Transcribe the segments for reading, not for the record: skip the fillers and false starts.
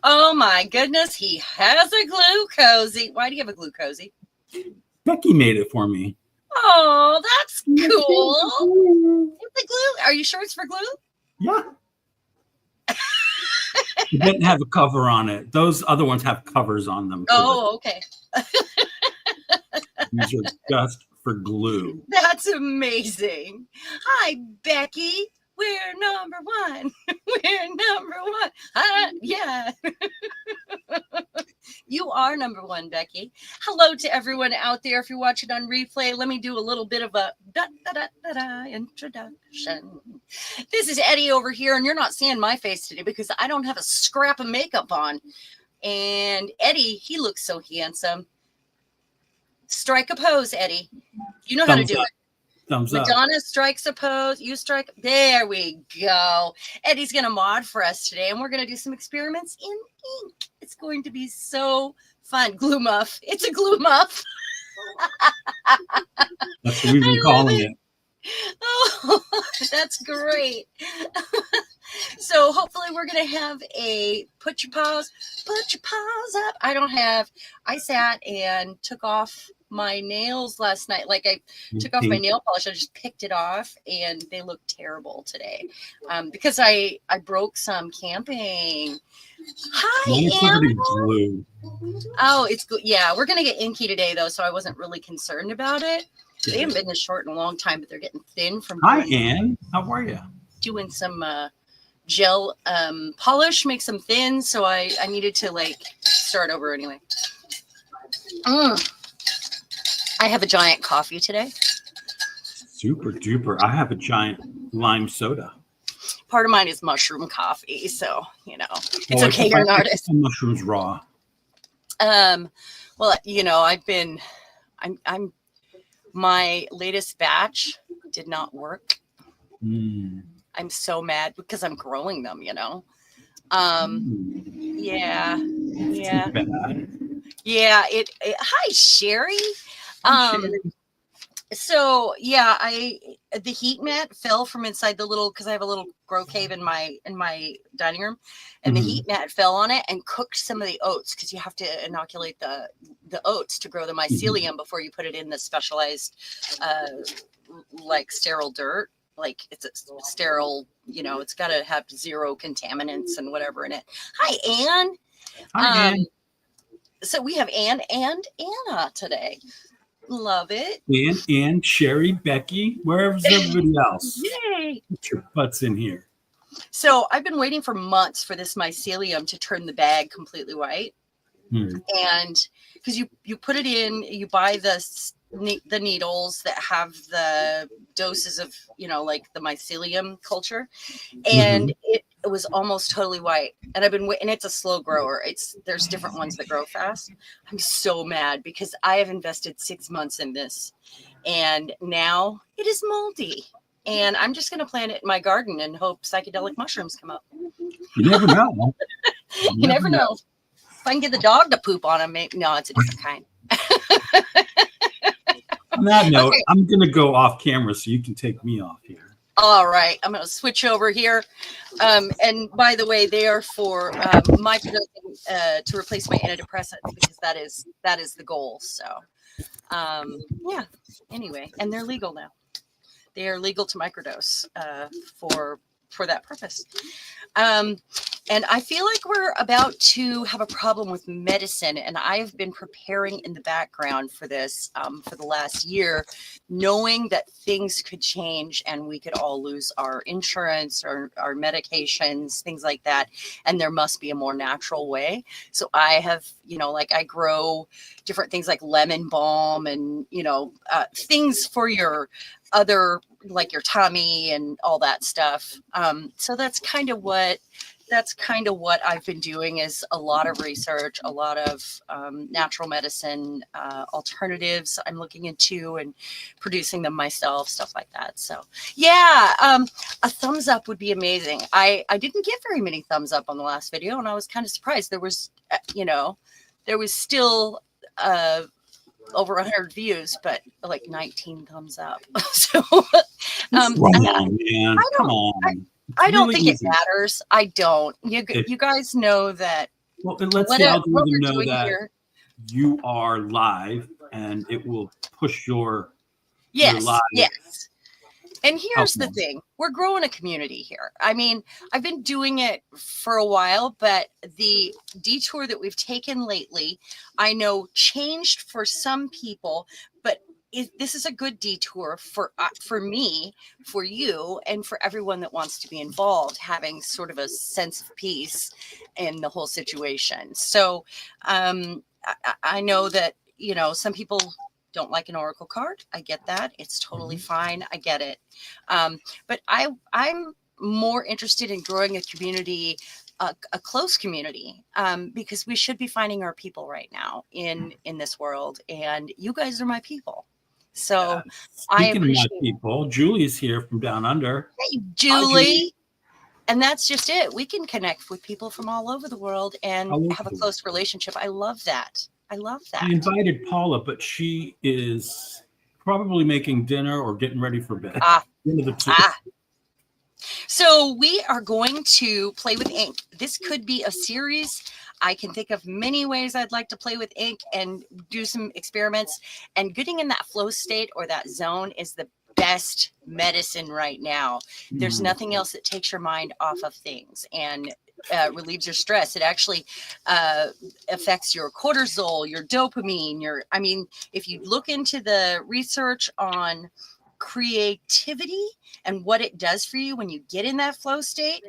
Oh my goodness, he has a glue cozy. Why do you have a glue cozy? Becky made it for me. Oh, that's cool. It's a glue. Are you sure it's for glue? Yeah. It didn't have a cover on it. Those other ones have covers on them. Oh, okay. These are just for glue. That's amazing. Hi, Becky. We're number one. We're number one. Yeah. You are number one, Becky. Hello to everyone out there. If you're watching on replay, let me do a little bit of a introduction. This is Eddie over here, and you're not seeing my face today because I don't have a scrap of makeup on. And Eddie, he looks so handsome. Strike a pose, Eddie. You know how to do it. Thumbs up. Madonna strikes a pose. You strike. There we go. Eddie's going to mod for us today, and we're going to do some experiments in ink. It's going to be so fun. Glue muff. It's a glue muff. That's what we've been calling it. Oh, that's great. So hopefully we're going to have a put your paws up. I sat and took off my nails last night. Like I took off my nail polish. I just picked it off and they look terrible today because I broke some camping. Hi, Anna. Oh, it's good. Yeah, we're going to get inky today though. So I wasn't really concerned about it. They haven't been this short in a long time, but they're getting thin from. Hi, Ann. How are you? Doing some gel polish, make them thin. So I needed to like start over anyway. I have a giant coffee today. Super duper. I have a giant lime soda. Part of mine is mushroom coffee, so you know it's okay. You're an artist. Mushrooms raw. Well, you know, I'm. My latest batch did not work. I'm so mad because I'm growing them, you know. Yeah. Hi, Sherry. So yeah, the heat mat fell from inside the little, because I have a little grow cave in my dining room, and the heat mat fell on it and cooked some of the oats, because you have to inoculate the oats to grow the mycelium before you put it in the specialized like sterile dirt. Like it's a sterile, you know, it's got to have zero contaminants and whatever in it. Hi, Anne. Hi, Anne. So we have Anne and Anna today. Love it. Ann, Sherry, Becky, where's everybody else? Yay. Get your butts in here. So I've been waiting for months for this mycelium to turn the bag completely white. And because you put it in, you buy the needles that have the doses of, you know, like the mycelium culture, and it was almost totally white. And I've been waiting. It's a slow grower. There's different ones that grow fast. I'm so mad because I have invested 6 months in this, and now it is moldy. And I'm just going to plant it in my garden and hope psychedelic mushrooms come up. You never know. You never know. If I can get the dog to poop on them, maybe. No, it's a different kind. On that note, okay. I'm going to go off camera so you can take me off here. All right. I'm going to switch over here. And by the way, they are for my to replace my antidepressants, because that is the goal. So, yeah. Anyway, and they're legal now. They are legal to microdose for that purpose. And I feel like we're about to have a problem with medicine, and I've been preparing in the background for this for the last year, knowing that things could change and we could all lose our insurance or our medications, things like that. And there must be a more natural way. So I have, you know, like I grow different things like lemon balm and, you know, things for your other, like your tummy and all that stuff. So that's kind of what I've been doing, is a lot of research, a lot of natural medicine alternatives I'm looking into and producing them myself, stuff like that. So yeah, a thumbs up would be amazing. I didn't get very many thumbs up on the last video, and I was kind of surprised. There was, you know, there was still over 100 views, but like 19 thumbs up. So wrong, man. Come on. I don't really think easy. it matters. I don't. You guys know that Well, it lets what the what algorithm we're know doing that here. you are live, and it will push your Yes, live yes. And here's the outcome. thing, we're growing a community here. I mean, I've been doing it for a while, but the detour that we've taken lately, I know changed for some people, but this is a good detour for me, for you, and for everyone that wants to be involved, having sort of a sense of peace in the whole situation. So I know that, some people don't like an oracle card. I get that. It's totally fine. I get it. But I'm more interested in growing a community, a close community, because we should be finding our people right now in this world, and you guys are my people. So I Speaking of my appreciate people, Julie's here from down under. it. Hey, Hi, Julie. Julie. And that's just it. We can connect with people from all over the world and All over have a the world. close relationship. I love that. I love that. I invited Paula, but she is probably making dinner or getting ready for bed. One of the two. So we are going to play with ink. This could be a series. I can think of many ways I'd like to play with ink and do some experiments. And getting in that flow state or that zone is the best medicine right now. There's nothing else that takes your mind off of things and relieves your stress. It actually affects your cortisol, your dopamine, if you look into the research on creativity and what it does for you when you get in that flow state,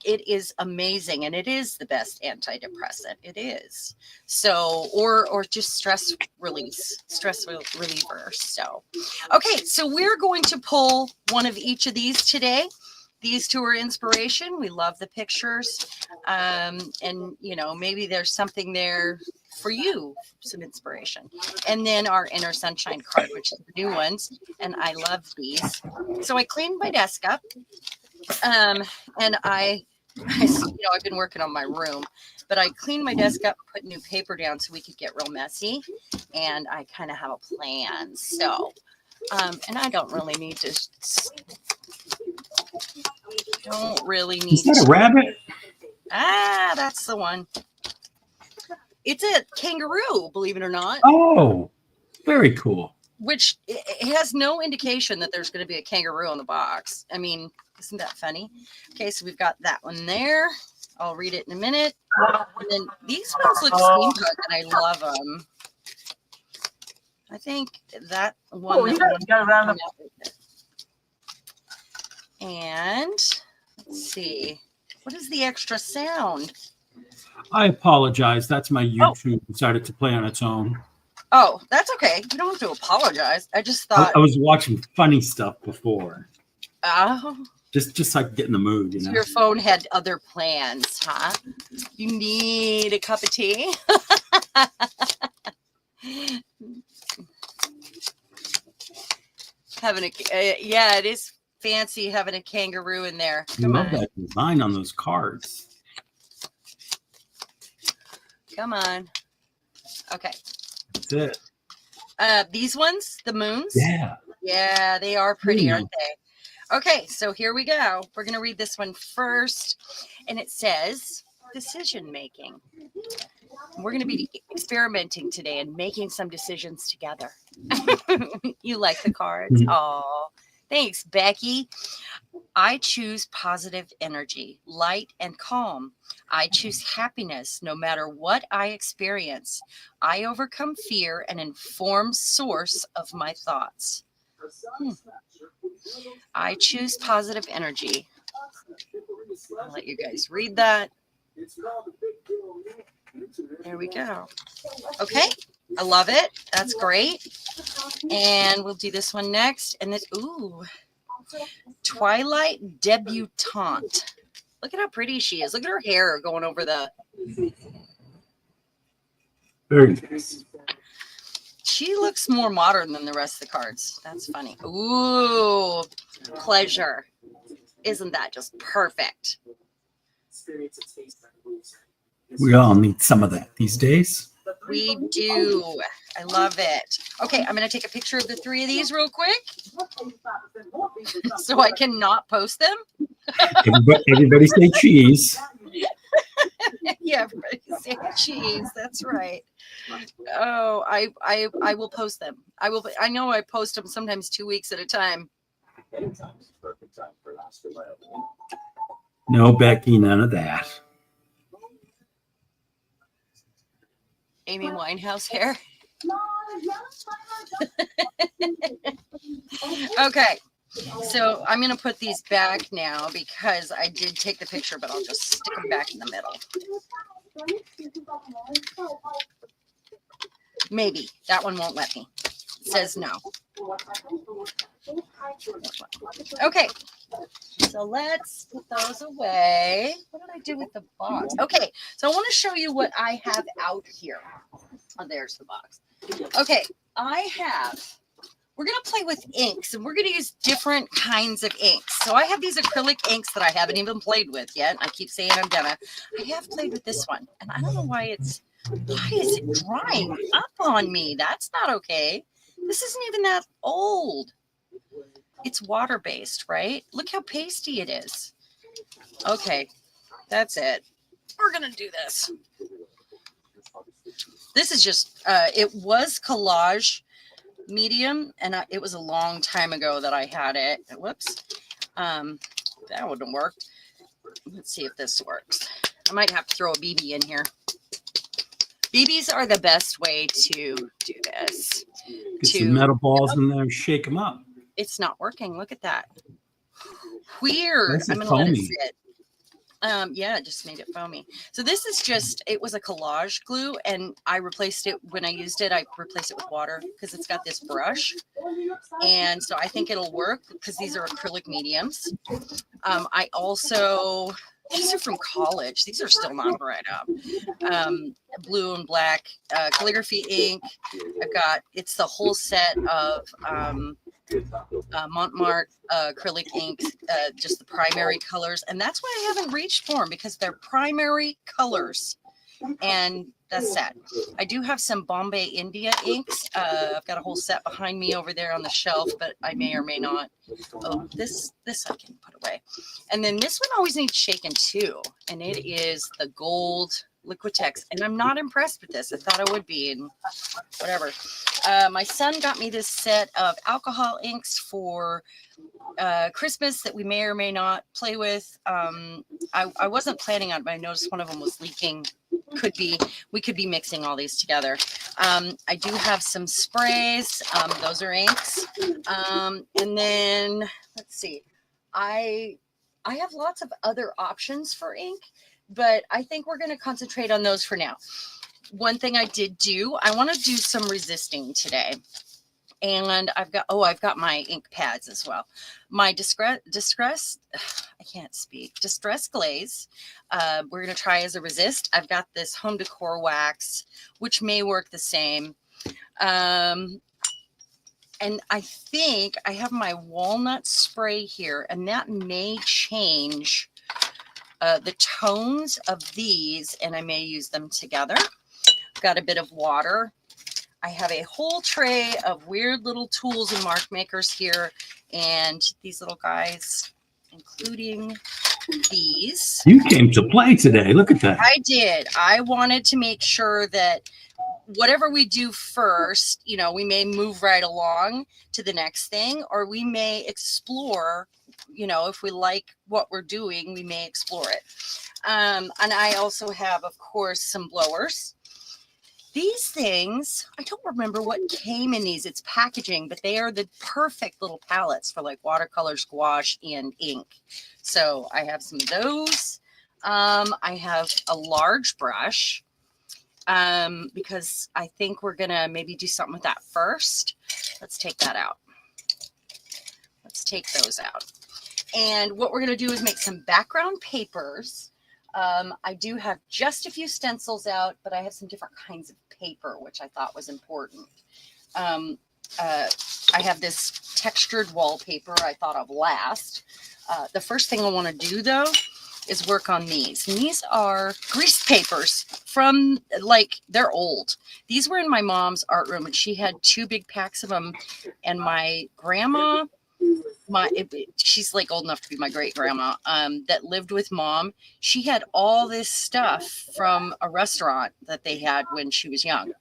it is amazing, and it is the best antidepressant. It is. So, or just stress reliever. So, okay, so we're going to pull one of each of these today. These two are inspiration. We love the pictures, and maybe there's something there for you, some inspiration. And then our inner sunshine card, which is the new ones, and I love these. So I cleaned my desk up, and I've been working on my room, but I cleaned my desk up, put new paper down so we could get real messy, and I kind of have a plan. So, and I don't really need to. Don't really need. Is that a rabbit? That's the one. It's a kangaroo, believe it or not. Oh, very cool. Which it has no indication that there's going to be a kangaroo on the box. I mean, isn't that funny? Okay, so we've got that one there. I'll read it in a minute. And then these ones look steampunk, and I love them. I think that one. Oh, you don't go around. And let's see. What is the extra sound? I apologize. That's my YouTube decided to play on its own. Oh, that's okay. You don't have to apologize. I just thought I was watching funny stuff before. Oh. Just so I could get in the mood, you know. Your phone had other plans, huh? You need a cup of tea. Yeah, it is fancy having a kangaroo in there. I love that design on those cards. Come on. Okay. That's it. These ones, the moons. Yeah. Yeah, they are pretty, aren't they? Okay, so here we go. We're going to read this one first. And it says, decision making. We're going to be experimenting today and making some decisions together. You like the cards? Oh, thanks, Becky. I choose positive energy, light and calm. I choose happiness no matter what I experience. I overcome fear and inform source of my thoughts. I choose positive energy. I'll let you guys read that. There we go. Okay, I love it. That's great. And we'll do this one next. And this, Twilight Debutante. Look at how pretty she is. Look at her hair going over the. Very nice. She looks more modern than the rest of the cards. That's funny. Ooh, pleasure. Isn't that just perfect? We all need some of that these days. We do. I love it. Okay, I'm going to take a picture of the 3 of these real quick so I can not post them. Everybody say cheese. Yeah, everybody say cheese. That's right. Oh, I will post them. I know I post them sometimes 2 weeks at a time. No, Becky, none of that. Amy Winehouse hair. Okay, so I'm going to put these back now because I did take the picture, but I'll just stick them back in the middle. Maybe. That one won't let me. It says no. Okay, so let's put those away. What did I do with the box? Okay, so I want to show you what I have out here. Oh, there's the box. Okay, we're going to play with inks, and we're going to use different kinds of inks. So I have these acrylic inks that I haven't even played with yet. I keep saying I'm gonna. I have played with this one, and I don't know why is it drying up on me? That's not okay. This isn't even that old. It's water-based, right? Look how pasty it is. Okay, that's it. We're going to do this. This is just, it was collage medium, and it was a long time ago that I had it. Whoops. That wouldn't work. Let's see if this works. I might have to throw a BB in here. BBs are the best way to do this. Get some metal balls in there, shake them up. It's not working. Look at that. Weird. I'm going to let it sit. Yeah, it just made it foamy. So this is just, it was a collage glue, and I replaced it when I used it. I replaced it with water because it's got this brush. And so I think it'll work because these are acrylic mediums. I also, these are from college. These are still not dried up. Blue and black calligraphy ink. I've got, it's the whole set of Montmartre acrylic ink, just the primary colors. And that's why I haven't reached for them, because they're primary colors. And that's sad. I do have some Bombay India inks. I've got a whole set behind me over there on the shelf, but I may or may not. Oh, this I can put away. And then this one always needs shaken too. And it is the gold Liquitex. And I'm not impressed with this. I thought I would be, and whatever. My son got me this set of alcohol inks for Christmas that we may or may not play with. I wasn't planning on it, but I noticed one of them was leaking. We could be mixing all these together. I do have some sprays. Those are inks. And then let's see. I have lots of other options for ink, but I think we're going to concentrate on those for now. One thing I did do, I want to do some resisting today. And I've got my ink pads as well. My distress glaze. We're going to try as a resist. I've got this home decor wax, which may work the same. And I think I have my walnut spray here, and that may change the tones of these, and I may use them together. Got a bit of water. I have a whole tray of weird little tools and mark makers here, and these little guys, including these. You came to play today. Look at that. I did. I wanted to make sure that whatever we do first, you know, we may move right along to the next thing, or we may explore, you know, if we like what we're doing, we may explore it. And I also have, of course, some blowers. These things, I don't remember what came in these. It's packaging, but they are the perfect little palettes for like watercolor, gouache, and ink. So I have some of those. I have a large brush because I think we're going to maybe do something with that first. Let's take that out. Let's take those out. And what we're going to do is make some background papers. I do have just a few stencils out, but I have some different kinds of paper, which I thought was important. I have this textured wallpaper I thought of last. The first thing I want to do, though, is work on these. And these are grease papers from, like, they're old. These were in my mom's art room, and she had 2 big packs of them. And my grandma, she's like old enough to be my great grandma, that lived with mom. She had all this stuff from a restaurant that they had when she was young.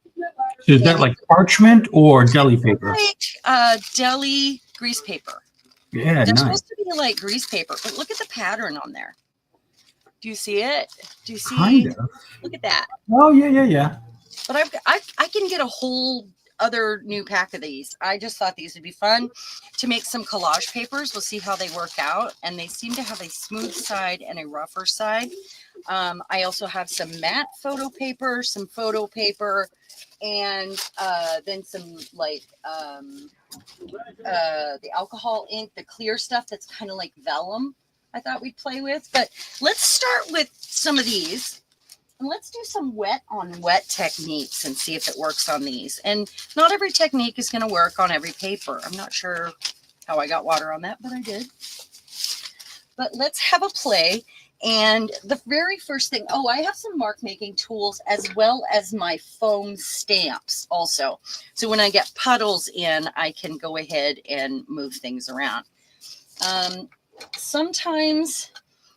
Is that like parchment or deli paper? Like deli grease paper. Yeah, They're nice. supposed to be like grease paper, but look at the pattern on there. Do you see it? Do you see? Kind of. Look at that. Oh, yeah. But I can get a whole other new pack of these. I just thought these would be fun to make some collage papers. We'll see how they work out. And they seem to have a smooth side and a rougher side. I also have some matte photo paper, some photo paper, and then some like the alcohol ink, the clear stuff that's kind of like vellum. I thought we'd play with. But let's start with some of these. And let's do some wet on wet techniques and see if it works on these. And not every technique is going to work on every paper. I'm not sure how I got water on that, but I did. But let's have a play. And the very first thing, I have some mark making tools as well as my foam stamps also. So when I get puddles in, I can go ahead and move things around. Sometimes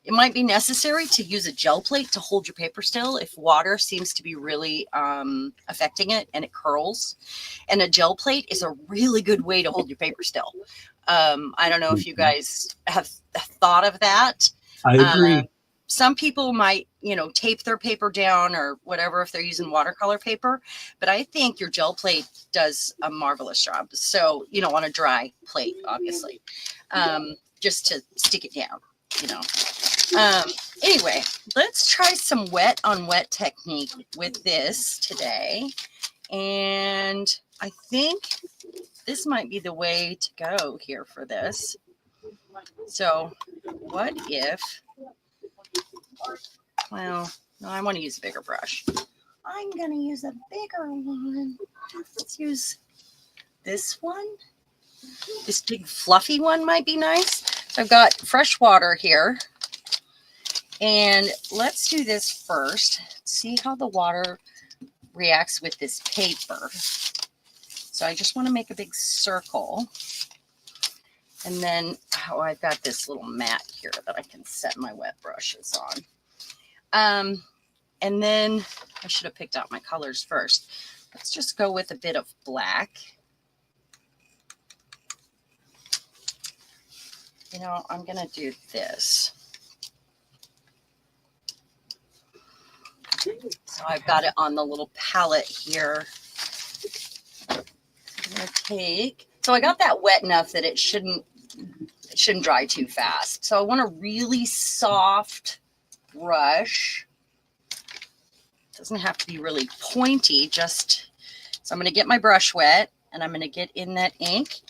it might be necessary to use a gel plate to hold your paper still if water seems to be really affecting it and it curls. And a gel plate is a really good way to hold your paper still. I don't know if you guys have thought of that. I agree. Some people might, tape their paper down or whatever if they're using watercolor paper. But I think your gel plate does a marvelous job. So, on a dry plate, obviously, just to stick it down, Anyway, let's try some wet on wet technique with this today. And I think this might be the way to go here for this. So what if, well, no, I want to use a bigger brush. I'm going to use a bigger one. Let's use this one. This big fluffy one might be nice. So I've got fresh water here. And let's do this first. See how the water reacts with this paper. So I just want to make a big circle. And then, I've got this little mat here that I can set my wet brushes on. And then I should have picked out my colors first. Let's just go with a bit of black. I'm going to do this. So I've got it on the little palette here. I'm going to take, so I got that wet enough that it shouldn't dry too fast. So I want a really soft brush. It doesn't have to be really pointy, so I'm going to get my brush wet and I'm going to get in that ink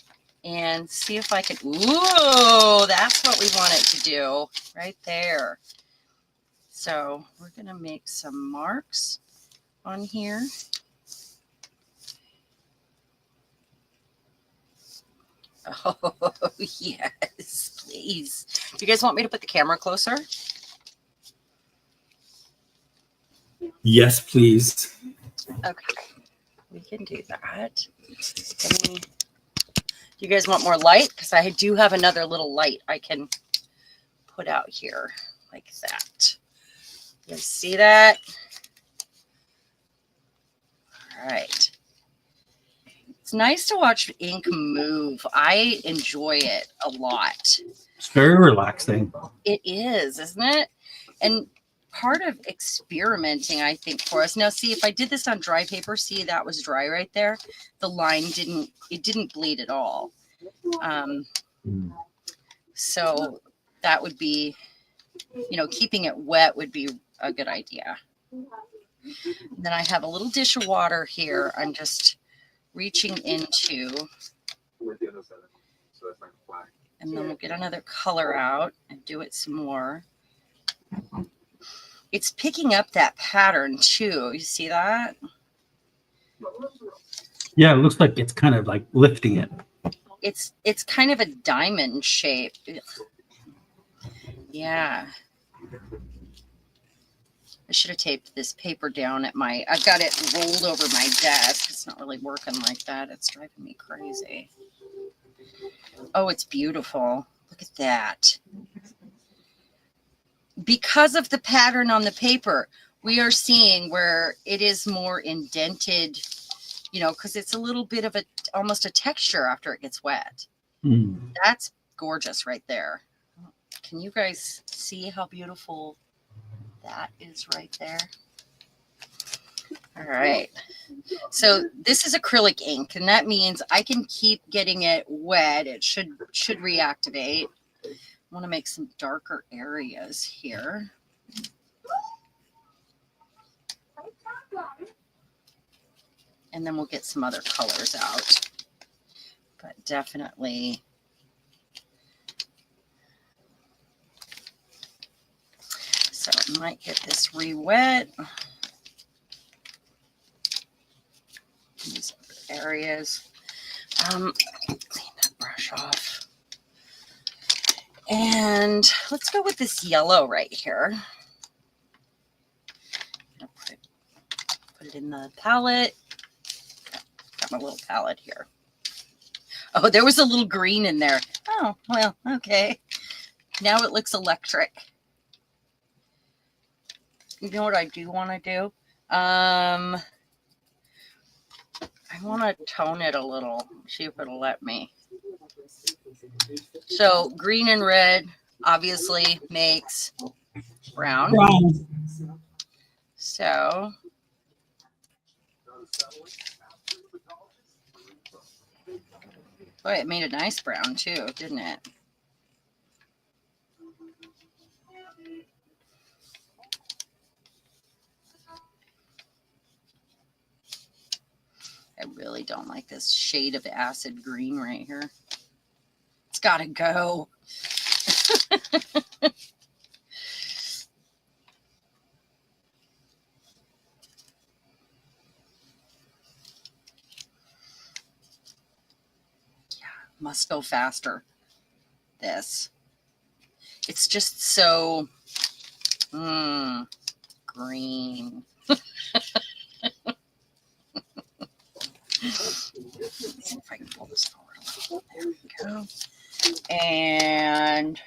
and see if I can, ooh, that's what we want it to do right there. So we're going to make some marks on here. Oh, yes, please. Do you guys want me to put the camera closer? Yes, please. Okay, we can do that. Do you guys want more light? Because I do have another little light I can put out here like that. You guys see that? All right. It's nice to watch ink move. I enjoy it a lot. It's very relaxing. It is, isn't it? And part of experimenting, I think, for us. Now, see, if I did this on dry paper, see, that was dry right there. The line didn't bleed at all. So that would be, keeping it wet would be a good idea. And then I have a little dish of water here. I'm just reaching into, and then we'll get another color out and do it some more. It's picking up that pattern too. You see that? Yeah, it looks like it's kind of like lifting it. It's kind of a diamond shape. Yeah. I should have taped this paper down at I've got it rolled over my desk. It's not really working like that. It's driving me crazy. Oh, it's beautiful. Look at that. Because of the pattern on the paper, we are seeing where it is more indented, you know, because it's a little bit of almost a texture after it gets wet. That's gorgeous right there. Can you guys see how beautiful that is right there? All right. So this is acrylic ink, and that means I can keep getting it wet. It should reactivate. I want to make some darker areas here. And then we'll get some other colors out. But definitely. So I might get this re-wet. These areas. Clean that brush off. And let's go with this yellow right here. Put it in the palette. Got my little palette here. Oh, there was a little green in there. Oh, well, okay. Now it looks electric. You know what I do want to do? I want to tone it a little. See if it'll let me. So green and red obviously makes brown. So boy, it made a nice brown too, didn't it? I really don't like this shade of acid green right here. It's got to go. Yeah, must go faster. This. It's just so green. Let's see if I can pull this forward a little. There we go. And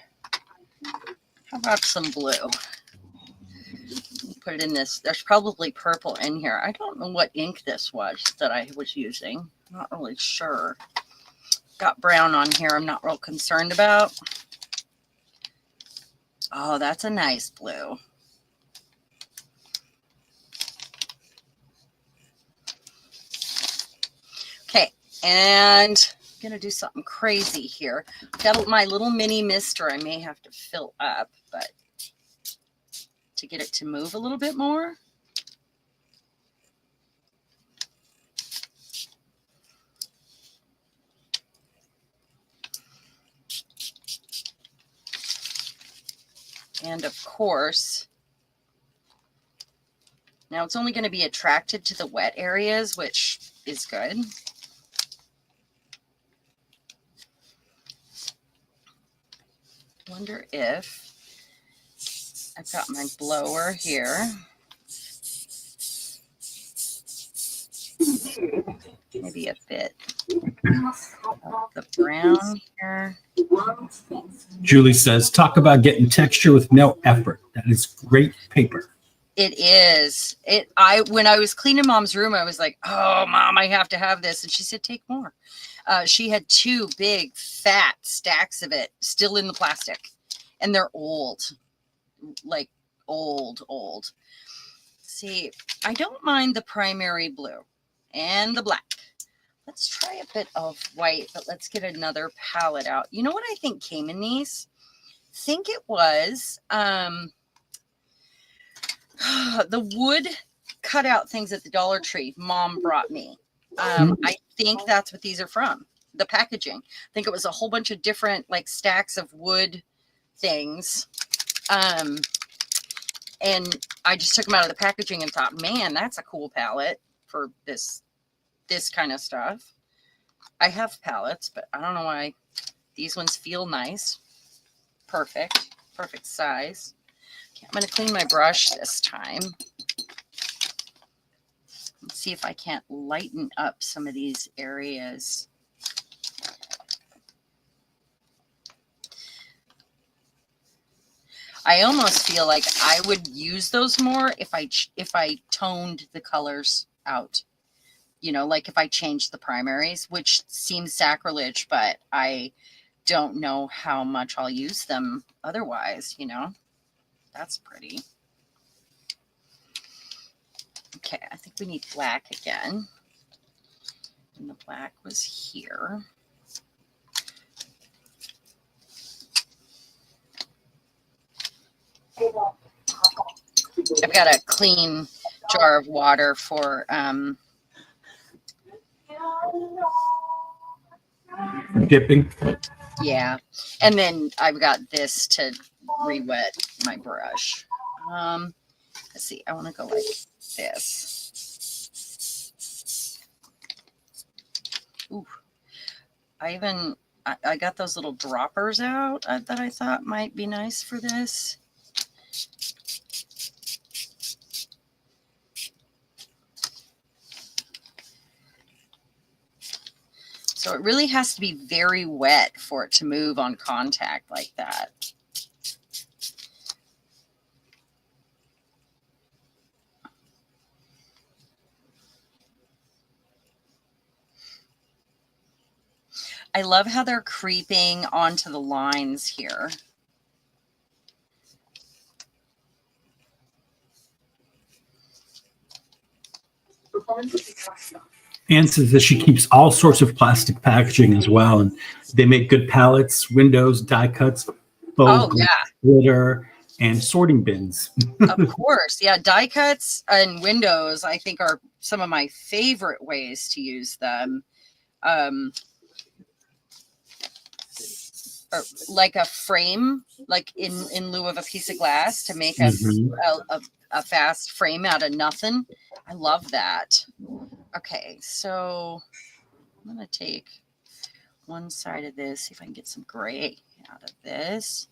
how about some blue? Put it in this. There's probably purple in here. I don't know what ink this was that I was using. I'm not really sure. Got brown on here. I'm not real concerned about. Oh, that's a nice blue. Okay, and I'm going to do something crazy here. Got my little mini mister I may have to fill up, but to get it to move a little bit more. And of course, now it's only going to be attracted to the wet areas, which is good. Wonder if I've got my blower here. Maybe a bit of the brown here. Julie says, talk about getting texture with no effort. That is great paper. It is. When I was cleaning Mom's room, I was like, oh, Mom, I have to have this. And she said, take more. She had 2 big, fat stacks of it still in the plastic. And they're old. Like old. See, I don't mind the primary blue and the black. Let's try a bit of white, but let's get another palette out. You know what I think came in these? I think it was the wood cutout things at the Dollar Tree Mom brought me. I think that's what these are from. The packaging. I think it was a whole bunch of different like stacks of wood things. And I just took them out of the packaging and thought, man, that's a cool palette for this kind of stuff. I have palettes, but I don't know why these ones feel nice. Perfect size. Okay, I'm going to clean my brush this time. Let's see if I can't lighten up some of these areas. I almost feel like I would use those more if I toned the colors out. You know, like if I changed the primaries, which seems sacrilege, but I don't know how much I'll use them otherwise, you know. That's pretty. Okay, I think we need black again. And the black was here. I've got a clean jar of water for dipping. Yeah, and then I've got this to re-wet my brush. Let's see, I want to go like this. Ooh, I got those little droppers out that I thought might be nice for this. So it really has to be very wet for it to move on contact like that. I love how they're creeping onto the lines here. Anne says that she keeps all sorts of plastic packaging as well, and they make good palettes, windows, die cuts, faux glitter, and sorting bins. Of course, yeah, die cuts and windows I think are some of my favorite ways to use them. Or like a frame, like in lieu of a piece of glass to make a fast frame out of nothing. I love that. Okay, so I'm going to take one side of this, see if I can get some gray out of this.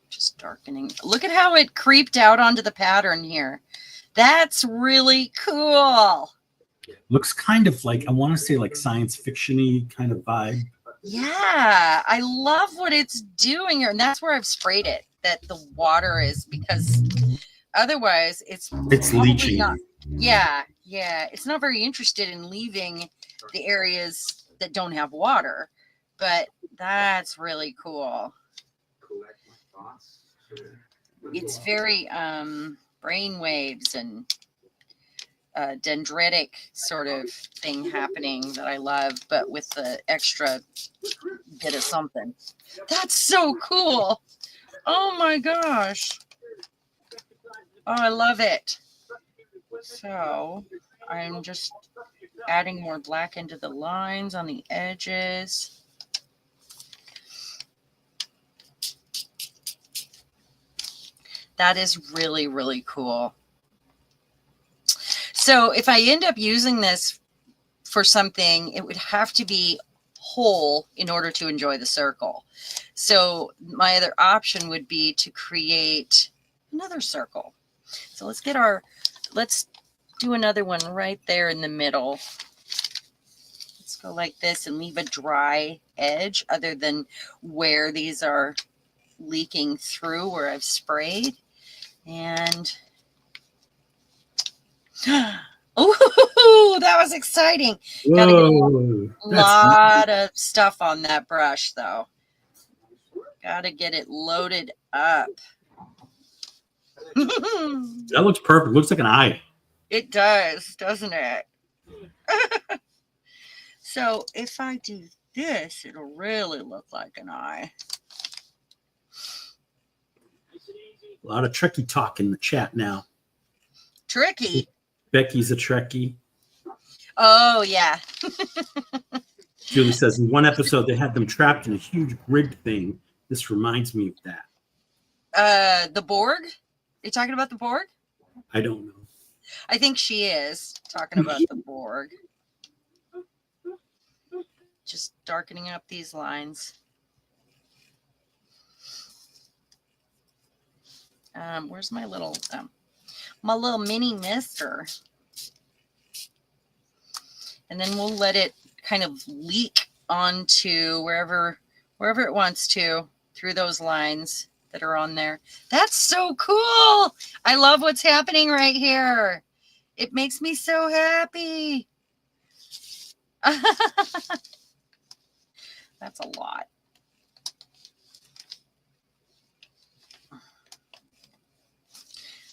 Just darkening. Look at how it creeped out onto the pattern here. That's really cool. Looks kind of like, I want to say like science fiction-y kind of vibe. Yeah, I love what it's doing here. And that's where I've sprayed it, that the water is, because otherwise it's leaching. Not, yeah. It's not very interested in leaving the areas that don't have water, but that's really cool. It's very brain waves and dendritic sort of thing happening that I love, but with the extra bit of something. That's so cool. Oh my gosh. Oh, I love it. So I'm just adding more black into the lines on the edges. That is really, really cool. So if I end up using this for something, it would have to be whole in order to enjoy the circle. So my other option would be to create another circle. So let's do another one right there in the middle. Let's go like this and leave a dry edge other than where these are leaking through where I've sprayed. And oh, that was exciting. Got to get a lot of stuff on that brush, though. Got to get it loaded up. That looks perfect. Looks like an eye. It does, doesn't it? So if I do this, it'll really look like an eye. A lot of Trekkie talk in the chat now. Tricky. Becky's a Trekkie. Oh, yeah. Julie says, in one episode, they had them trapped in a huge grid thing. This reminds me of that. The Borg? Are you talking about the Borg? I don't know. I think she is talking about the Borg. just darkening up these lines. Where's my little mini mister? And then we'll let it kind of leak onto wherever it wants to through those lines that are on there. That's so cool. I love what's happening right here. It makes me so happy. That's a lot. I'm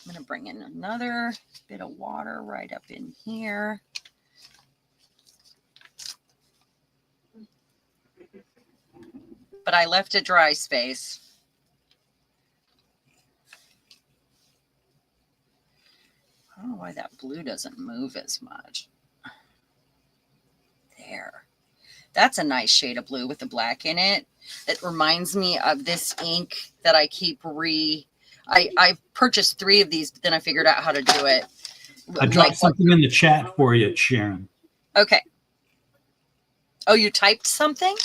going to bring in another bit of water right up in here. But I left a dry space. I don't know why that blue doesn't move as much. There. That's a nice shade of blue with the black in it. It reminds me of this ink that I keep I purchased 3 of these, but then I figured out how to do it. I dropped something in the chat for you, Sharon. Okay. Oh, you typed something?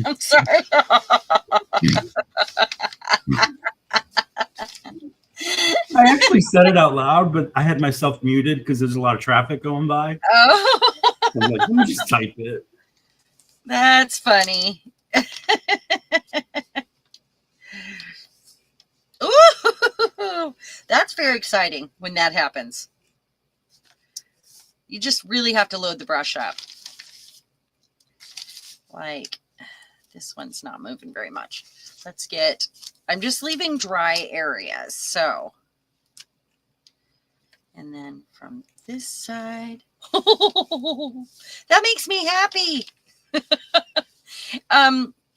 I'm sorry. I actually said it out loud, but I had myself muted because there's a lot of traffic going by. Oh. I'm like, let me just type it. That's funny. Ooh, that's very exciting when that happens. You just really have to load the brush up. Like, this one's not moving very much. Let's get, I'm just leaving dry areas. So, and then from this side, that makes me happy.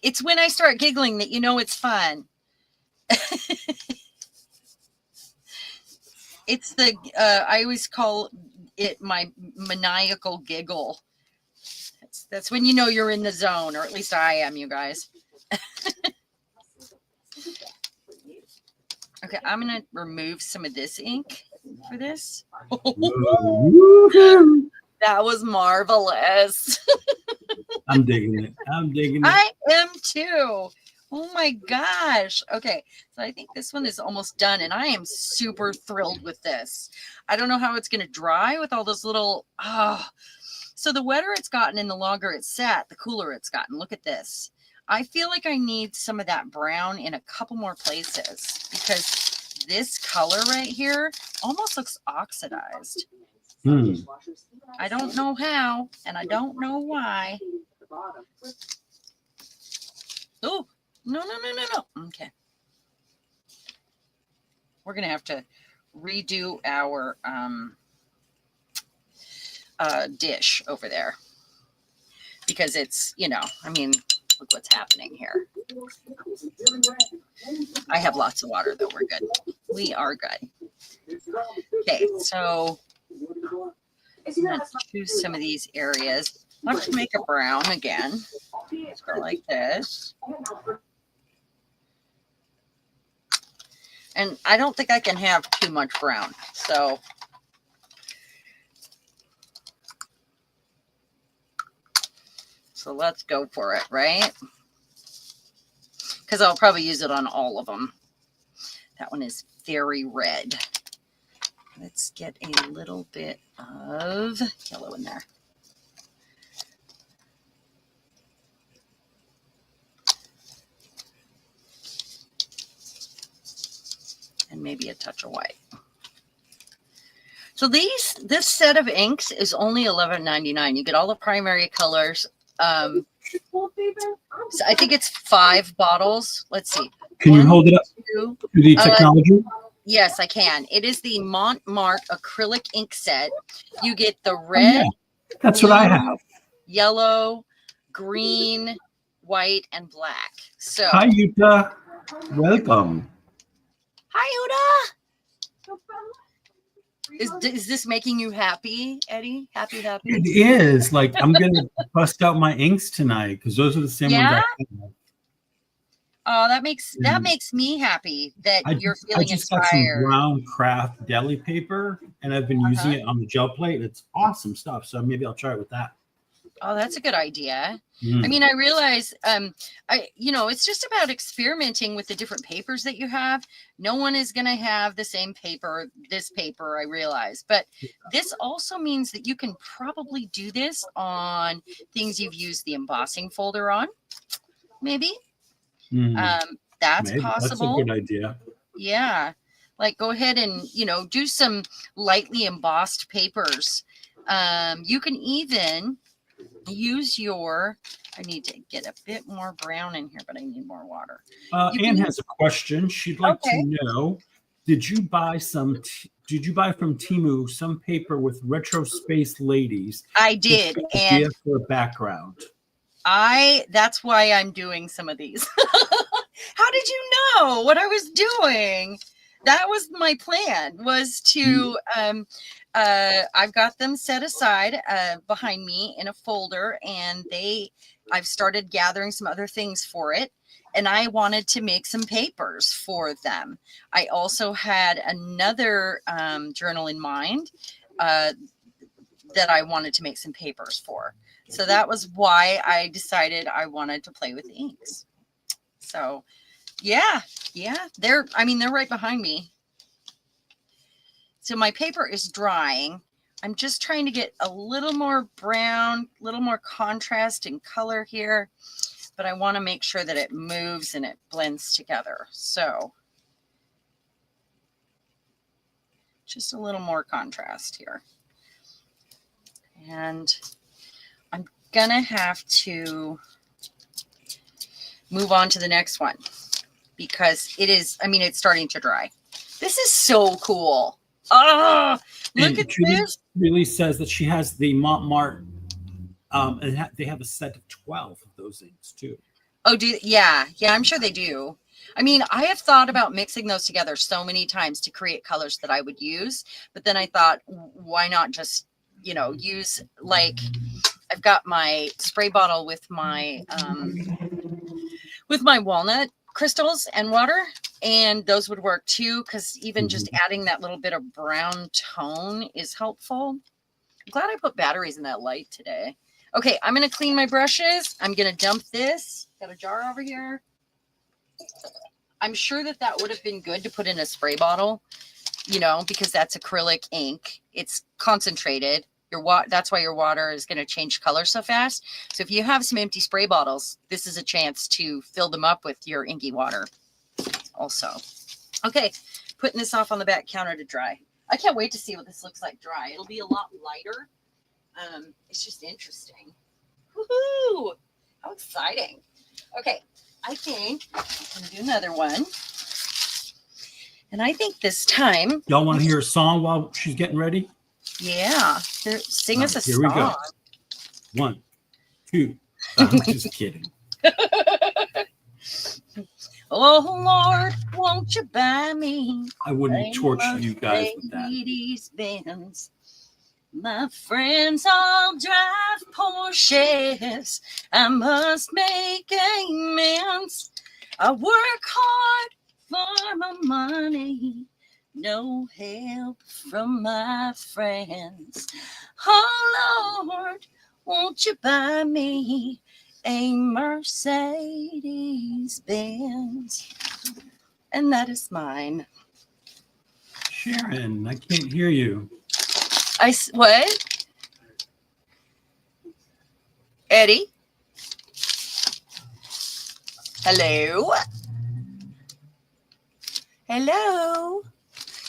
It's when I start giggling that you know it's fun. It's the, I always call it my maniacal giggle. That's when you know you're in the zone, or at least I am, you guys. Okay, I'm going to remove some of this ink for this. That was marvelous. I'm digging it. I'm digging it. I am too. Oh my gosh. Okay, so I think this one is almost done, and I am super thrilled with this. I don't know how it's going to dry with all those little... So the wetter it's gotten and the longer it's sat, the cooler it's gotten. Look at this. I feel like I need some of that brown in a couple more places because this color right here almost looks oxidized. I don't know how, and I don't know why. Oh, no. Okay. We're going to have to redo our dish over there because it's, you know, I mean, look what's happening here. I have lots of water though. We're good. We are good. Okay, so I'm going to choose some of these areas. I'm going to make a brown again. Go like this. And I don't think I can have too much brown. So let's go for it, right? Because I'll probably use it on all of them. That one is very red. Let's get a little bit of yellow in there. And maybe a touch of white. So this set of inks is only $11.99. You get all the primary colors. So I think it's 5 bottles. Let's see. Can you hold it up to the technology? Yes, I can. It is the Montmartre acrylic ink set. You get the red, that's blue, what I have. Yellow, green, white, and black. So hi, Yuta. Welcome. Hi, Uda. Is this making you happy, Eddie? Happy? It is. Like, I'm going to bust out my inks tonight because those are the same ones I have. Oh, that makes me happy that you're I feeling just got some inspired. brown craft deli paper, and I've been using Uh-huh. it on the gel plate. It's awesome stuff. So maybe I'll try it with that. Oh, that's a good idea. I Mm. mean, I realize, it's just about experimenting with the different papers that you have. No one is going to have the same paper, this paper, I realize. But this also means that you can probably do this on things you've used the embossing folder on, maybe. Mm. That's Maybe that's a possible. good idea. Yeah. Like go ahead and, do some lightly embossed papers. You can even use I need to get a bit more brown in here, but I need more water. Anne has a question. She'd like to Okay. know: Did you buy from Temu some paper with retro space ladies? I did. Idea And for a background. that's why I'm doing some of these. How did you know what I was doing? That was my plan, was to, I've got them set aside behind me in a folder, and I've started gathering some other things for it. And I wanted to make some papers for them. I also had another journal in mind that I wanted to make some papers for. So that was why I decided I wanted to play with inks. So yeah, they're right behind me. So my paper is drying. I'm just trying to get a little more brown, a little more contrast in color here, but I want to make sure that it moves and it blends together. So just a little more contrast here. And I'm gonna have to move on to the next one because it's starting to dry. This is so cool. Oh, look at this. Julie says that she has the Montmartre, and they have a set of 12 of those inks too. Oh, yeah, I'm sure they do. I mean, I have thought about mixing those together so many times to create colors that I would use, but then I thought, why not just, use, like, I've got my spray bottle with my walnut crystals and water, and those would work too, because even just adding that little bit of brown tone is helpful. I'm glad I put batteries in that light today. Okay, I'm going to clean my brushes. I'm going to dump this. Got a jar over here. I'm sure that would have been good to put in a spray bottle, because that's acrylic ink. It's concentrated. That's why your water is going to change color so fast. So if you have some empty spray bottles, this is a chance to fill them up with your inky water also. Okay, putting this off on the back counter to dry. I can't wait to see what this looks like dry. It'll be a lot lighter. It's just interesting. Woohoo! How exciting. Okay, I think I'm going to do another one. And I think this time... Y'all want to hear a song while she's getting ready? Yeah. Sing us a song. Here we go. 1, 2. I'm just kidding. Oh, Lord, won't you buy me? I wouldn't torture you guys with that. Benz. My friends all drive Porsches. I must make amends. I work hard for my money. No help from my friends. Oh, Lord, won't you buy me a Mercedes Benz? And that is mine. Sharon, I can't hear you. What? Eddie? Hello? Hello?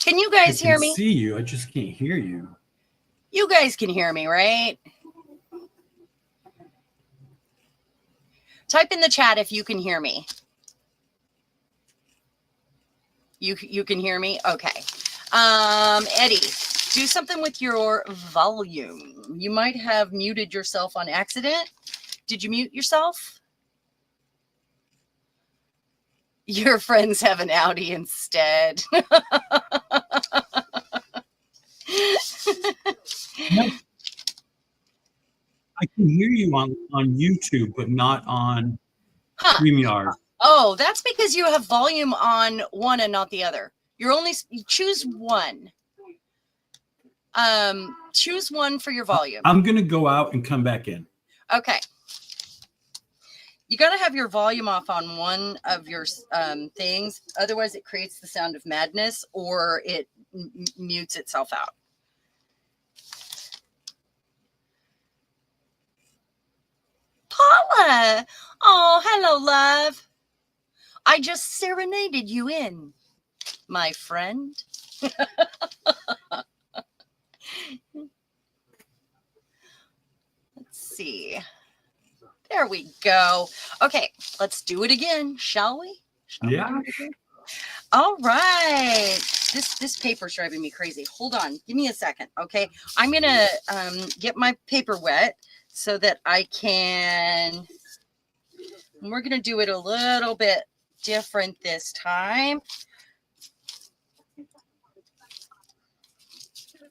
Can you guys hear me? I can see you. I just can't hear you. You guys can hear me, right? Type in the chat if you can hear me. You can hear me? Okay. Eddie, do something with your volume. You might have muted yourself on accident. Did you mute yourself? Your friends have an Audi instead. No. I can hear you on YouTube, but not on StreamYard. Oh, that's because you have volume on one and not the other. You choose one. Choose one for your volume. I'm going to go out and come back in. Okay. You got to have your volume off on one of your things. Otherwise, it creates the sound of madness or it mutes itself out. Paula! Oh, hello, love. I just serenaded you in, my friend. Let's see. There we go. Okay, let's do it again, shall we? Yeah. All right. This paper's driving me crazy. Hold on. Give me a second. Okay. I'm going to get my paper wet so that I can, and we're going to do it a little bit different this time.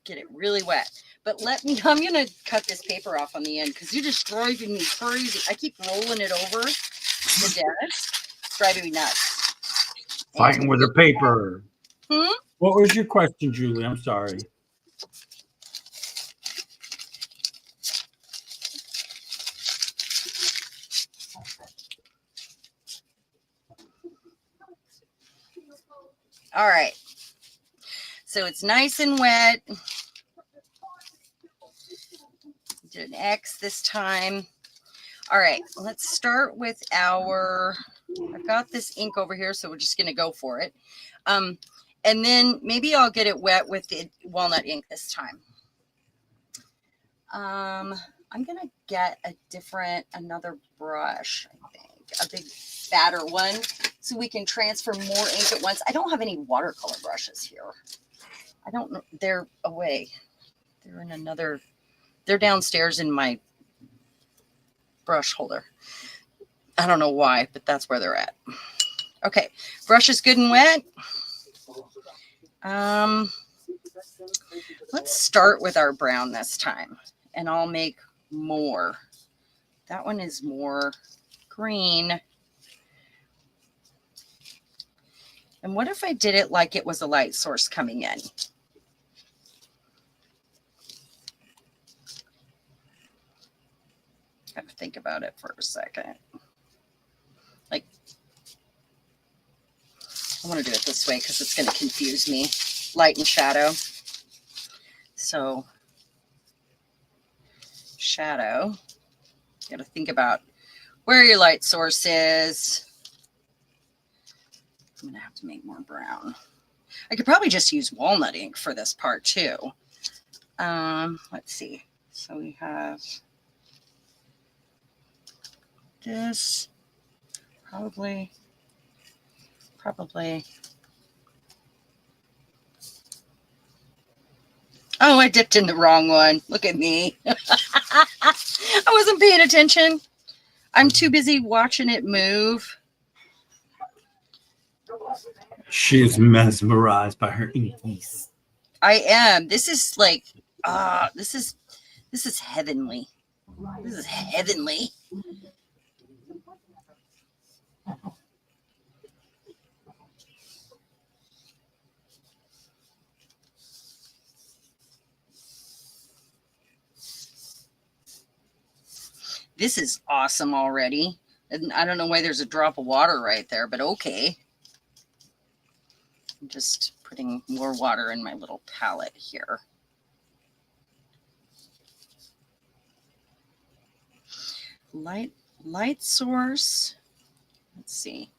Get it really wet. But I'm going to cut this paper off on the end because you're just driving me crazy. I keep rolling it over the desk. It's driving me nuts. Fighting with her paper. Hmm? What was your question, Julie? I'm sorry. All right. So it's nice and wet. Did an X this time. All right, let's start with I've got this ink over here, so we're just going to go for it. And then maybe I'll get it wet with the walnut ink this time. I'm going to get another brush, I think, a big fatter one, so we can transfer more ink at once. I don't have any watercolor brushes here. I don't know. They're away. They're downstairs in my brush holder. I don't know why, but that's where they're at. Okay, brush is good and wet. Let's start with our brown this time, and I'll make more. That one is more green. And what if I did it like it was a light source coming in? I have to think about it for a second. Like, I want to do it this way because it's going to confuse me. Light and shadow. So, shadow. You got to think about where your light source is. I'm going to have to make more brown. I could probably just use walnut ink for this part too. Let's see. So we have this. Probably. Oh, I dipped in the wrong one. Look at me. I wasn't paying attention. I'm too busy watching it move. She is mesmerized by her inkies. I am. This is like, this is heavenly. This is heavenly. This is awesome already. And I don't know why there's a drop of water right there, but okay. I'm just putting more water in my little palette here. Light source. Let's see.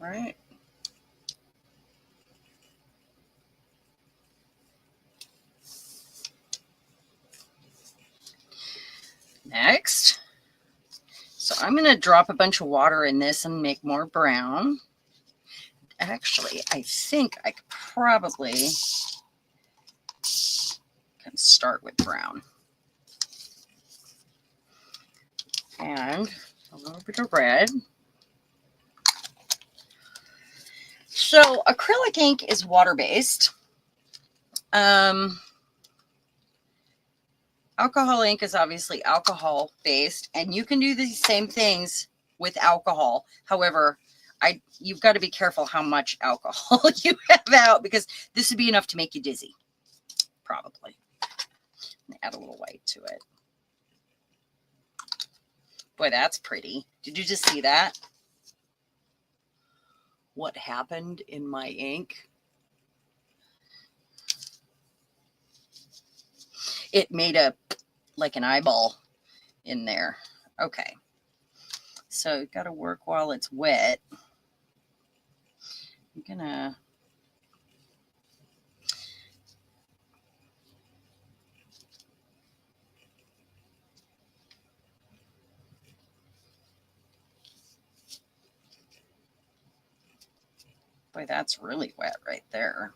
Right. Next. So I'm going to drop a bunch of water in this and make more brown. Actually, I think I could probably can start with brown. And a little bit of red. So acrylic ink is water-based. Alcohol ink is obviously alcohol-based, and you can do these same things with alcohol. However, you've got to be careful how much alcohol you have out, because this would be enough to make you dizzy, probably. Add a little white to it. Boy, that's pretty. Did you just see that? What happened in my ink? It made like an eyeball in there. Okay. So you've got to work while it's wet. I'm gonna boy, that's really wet right there.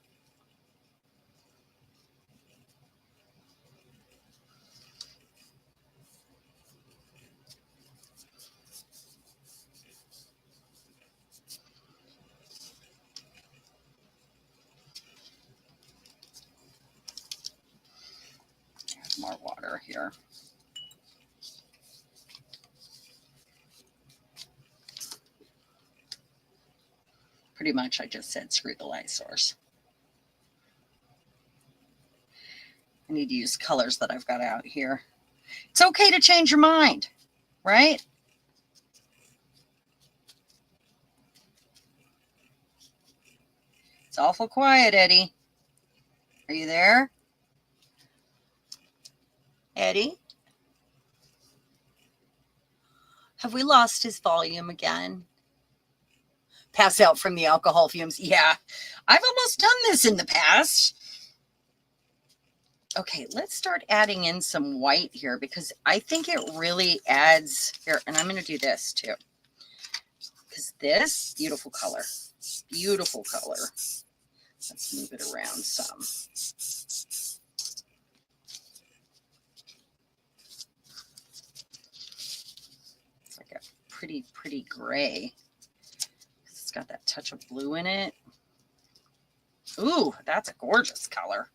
Add more water here. Pretty much I just said screw the light source. I need to use colors that I've got out here. It's okay to change your mind, right? It's awful quiet, Eddie. Are you there? Eddie? Have we lost his volume again? Pass out from the alcohol fumes. Yeah, I've almost done this in the past. Okay, let's start adding in some white here, because I think it really adds here. And I'm going to do this too, because this beautiful color, beautiful color. Let's move it around some. It's like a pretty gray. It's got that touch of blue in it. Ooh, that's a gorgeous color.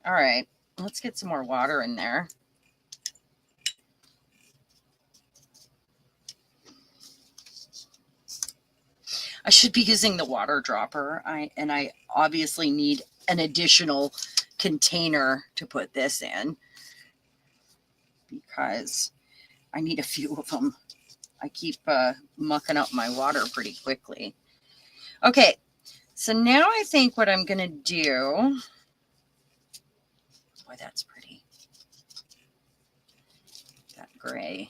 All right, let's get some more water in there. I should be using the water dropper. I obviously need an additional container to put this in, because I need a few of them. I keep mucking up my water pretty quickly. Okay, so now I think what I'm going to do, boy, that's pretty. That gray.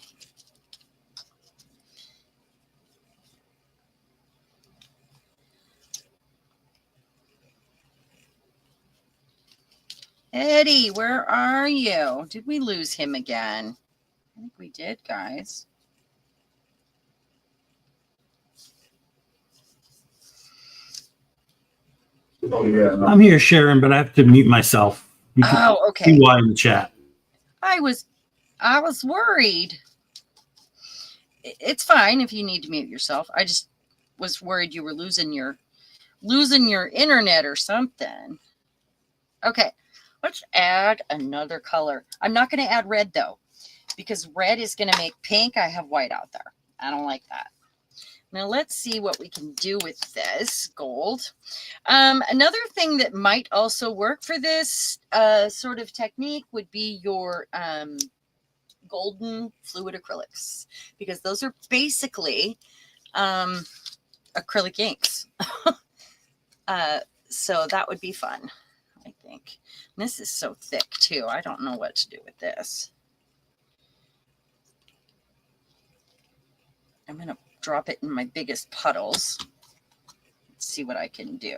Eddie, where are you? Did we lose him again? I think we did, guys. Oh, yeah. I'm here, Sharon, but I have to mute myself. Oh, okay. See why in the chat. I was worried. It's fine if you need to mute yourself. I just was worried you were losing your internet or something. Okay, let's add another color. I'm not going to add red though, because red is going to make pink. I have white out there. I don't like that. Now let's see what we can do with this gold. Another thing that might also work for this sort of technique would be your golden fluid acrylics, because those are basically acrylic inks. So that would be fun, I think. And this is so thick too. I don't know what to do with this. I'm going to drop it in my biggest puddles. Let's see what I can do.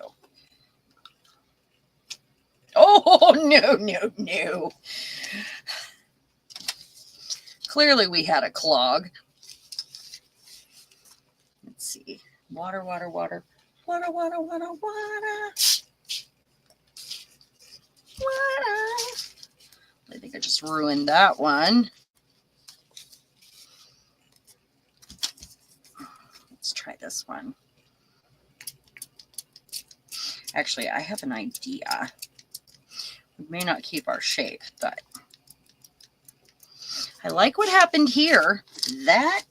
Oh, no. Clearly we had a clog. Let's see. Water. Water. I think I just ruined that one. Let's try this one. Actually, I have an idea. We may not keep our shape, but I like what happened here. That,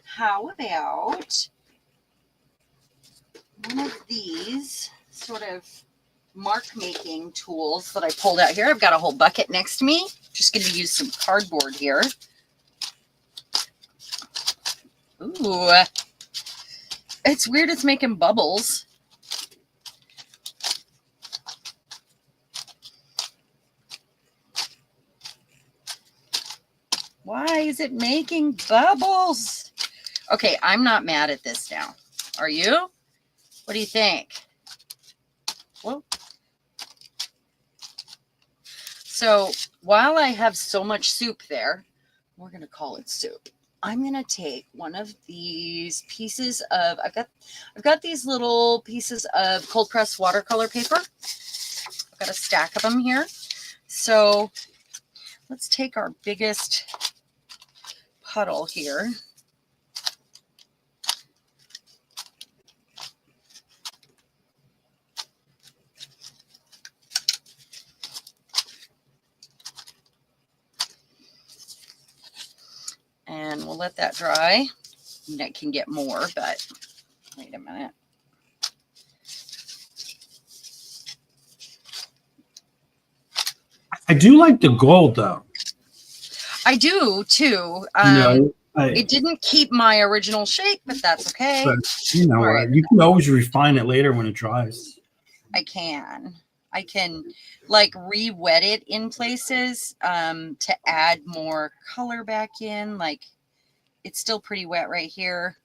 how about one of these sort of mark making tools that I pulled out here? I've got a whole bucket next to me. Just going to use some cardboard here. Ooh, it's weird. It's making bubbles. Why is it making bubbles? Okay, I'm not mad at this now. Are you? What do you think? Whoa. So while I have so much soup there, we're going to call it soup. I'm going to take one of these pieces of, I've got these little pieces of cold pressed watercolor paper. I've got a stack of them here. So let's take our biggest puddle here. And we'll let that dry. I mean, I can get more, but wait a minute. I do like the gold, though. I do, too. It didn't keep my original shape, but that's okay. But, you know, right. You can always refine it later when it dries. I can like re-wet it in places to add more color back in. Like it's still pretty wet right here.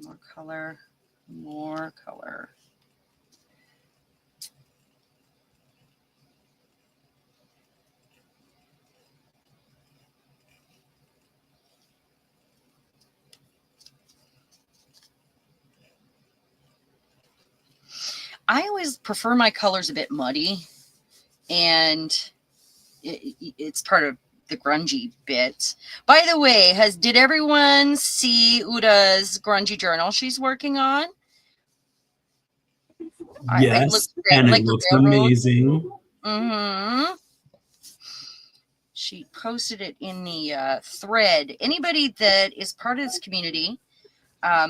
More color, more color. I always prefer my colors a bit muddy, and it's part of the grungy bit. By the way, did everyone see Uda's grungy journal she's working on? Yes, it looks great. And like it looks amazing. Mm-hmm. She posted it in the thread. Anybody that is part of this community, a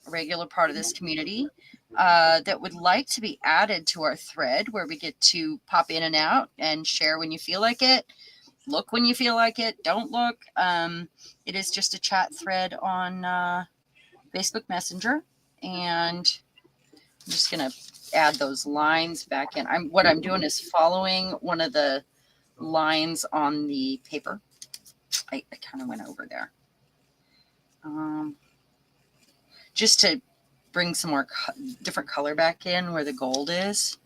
regular part of this community, that would like to be added to our thread where we get to pop in and out and share when you feel like it, look when you feel like it, don't look. It is just a chat thread on Facebook Messenger, and I'm just going to add those lines back in. What I'm doing is following one of the lines on the paper. I kind of went over there. Just to bring some more different color back in where the gold is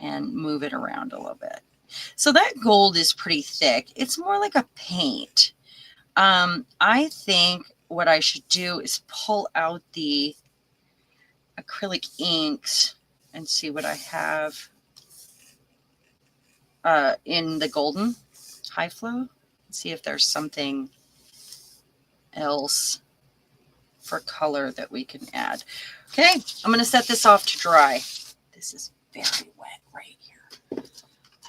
and move it around a little bit. So that gold is pretty thick. It's more like a paint. I think what I should do is pull out the acrylic inks and see what I have in the golden high flow. See if there's something else for color that we can add. Okay, I'm going to set this off to dry. This is very wet right here.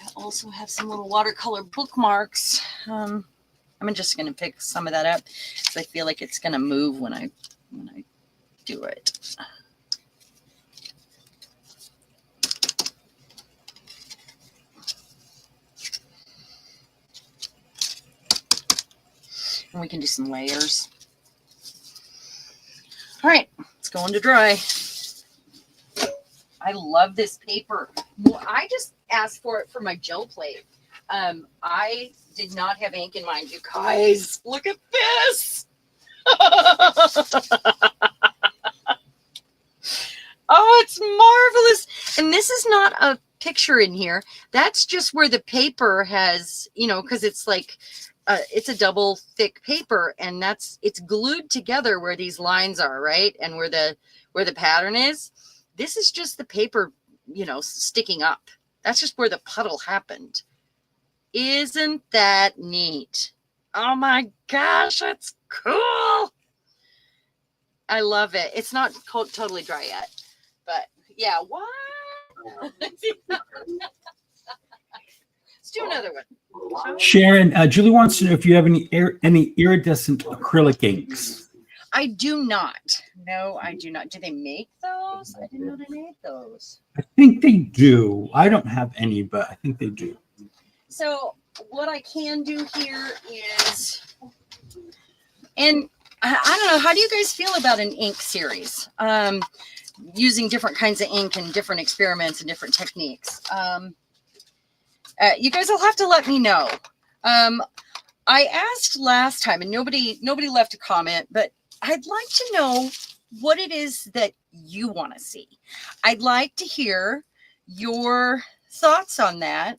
I also have some little watercolor bookmarks. I'm just going to pick some of that up because I feel like it's going to move when I do it. And we can do some layers. All right, it's going to dry. I love this paper. Well, I just asked for it for my gel plate. I did not have ink in mind, you guys. Look at this. Oh, it's marvelous. And this is not a picture in here. That's just where the paper has, because it's like, it's a double thick paper, and it's glued together where these lines are, right? And where the pattern is. This is just the paper, sticking up. That's just where the puddle happened. Isn't that neat? Oh my gosh, that's cool. I love it. It's not totally dry yet, but yeah, what? Let's do another one. Sharon, Julie wants to know if you have any iridescent acrylic inks. I do not. No, I do not. Do they make those? I didn't know they made those. I think they do. I don't have any, but I think they do. So what I can do here is, and I don't know, how do you guys feel about an ink series? Using different kinds of ink and different experiments and different techniques. You guys will have to let me know. I asked last time and nobody left a comment, but I'd like to know what it is that you want to see. I'd like to hear your thoughts on that.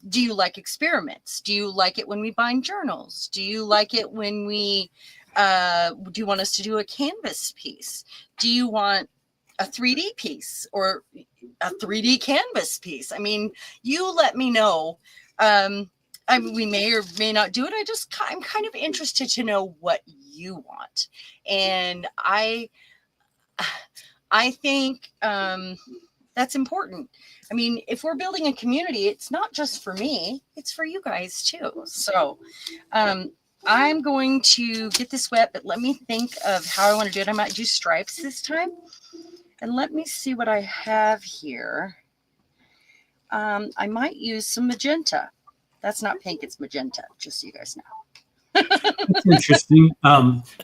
Do you like experiments? Do you like it when we bind journals? Do you like it when we, do you want us to do a canvas piece? Do you want a 3D piece or a 3D canvas piece? I mean, you let me know. We may or may not do it. I'm kind of interested to know what you want. And I think that's important. I mean, if we're building a community, it's not just for me, it's for you guys too. So I'm going to get this wet, but let me think of how I want to do it. I might do stripes this time. And let me see what I have here. I might use some magenta. That's not pink, it's magenta, just so you guys know. That's interesting.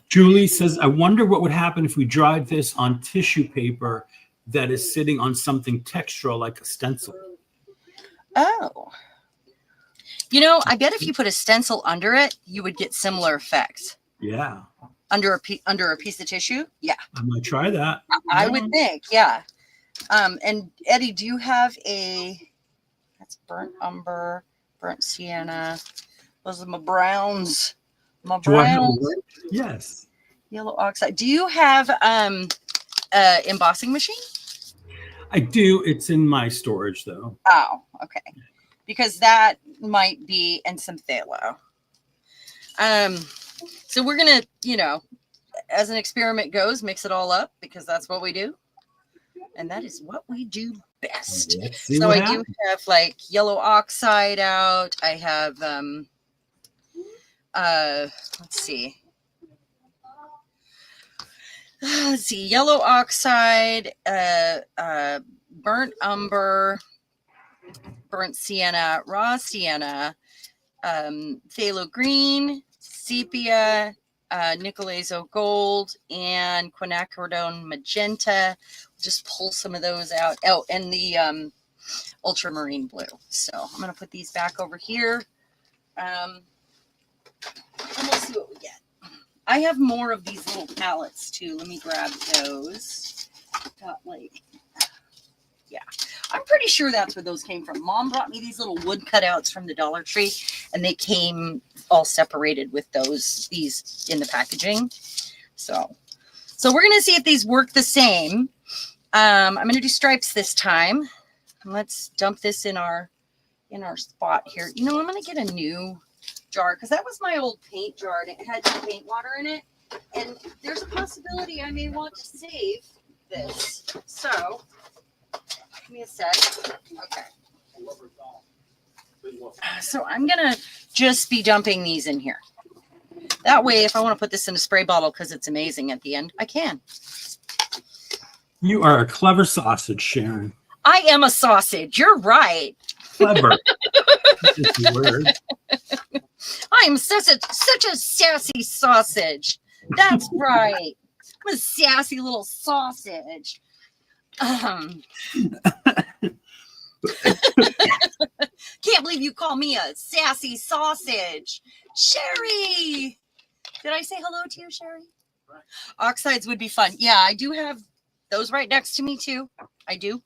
Julie says, I wonder what would happen if we dried this on tissue paper that is sitting on something textural like a stencil. Oh. You know, I bet if you put a stencil under it, you would get similar effects. Yeah. Under a piece of tissue? Yeah. I might try that. I would think, yeah. And Eddie, do you have that's burnt umber, burnt sienna. Those are my browns. Do I have a word? Yes. Yellow oxide. Do you have embossing machine? I do. It's in my storage though. Oh, okay. Because that might be, and some phthalo. So we're gonna, as an experiment goes, mix it all up because that's what we do. And that is what we do best. So I do have like yellow oxide out. I have let's see, yellow oxide, burnt umber, burnt sienna, raw sienna, phthalo green, sepia, Nicolazo gold, and quinacridone magenta. Just pull some of those out. Oh, and the ultramarine blue. So I'm going to put these back over here. And we'll see what we get. I have more of these little palettes too. Let me grab those. Got yeah. I'm pretty sure that's where those came from. Mom brought me these little wood cutouts from the Dollar Tree, and they came all separated with these in the packaging. So we're going to see if these work the same. I'm going to do stripes this time. Let's dump this in our spot here. I'm going to get a new jar because that was my old paint jar and it had some paint water in it. And there's a possibility I may want to save this. So give me a sec. Okay. So I'm going to just be dumping these in here. That way, if I want to put this in a spray bottle because it's amazing at the end, I can. You are a clever sausage, Sharon. I am a sausage. You're right. Clever. That's the word. I am such a sassy sausage. That's right. I'm a sassy little sausage. Can't believe you call me a sassy sausage. Sherry. Did I say hello to you, Sherry? Oxides would be fun. Yeah, I do have those right next to me too. I do.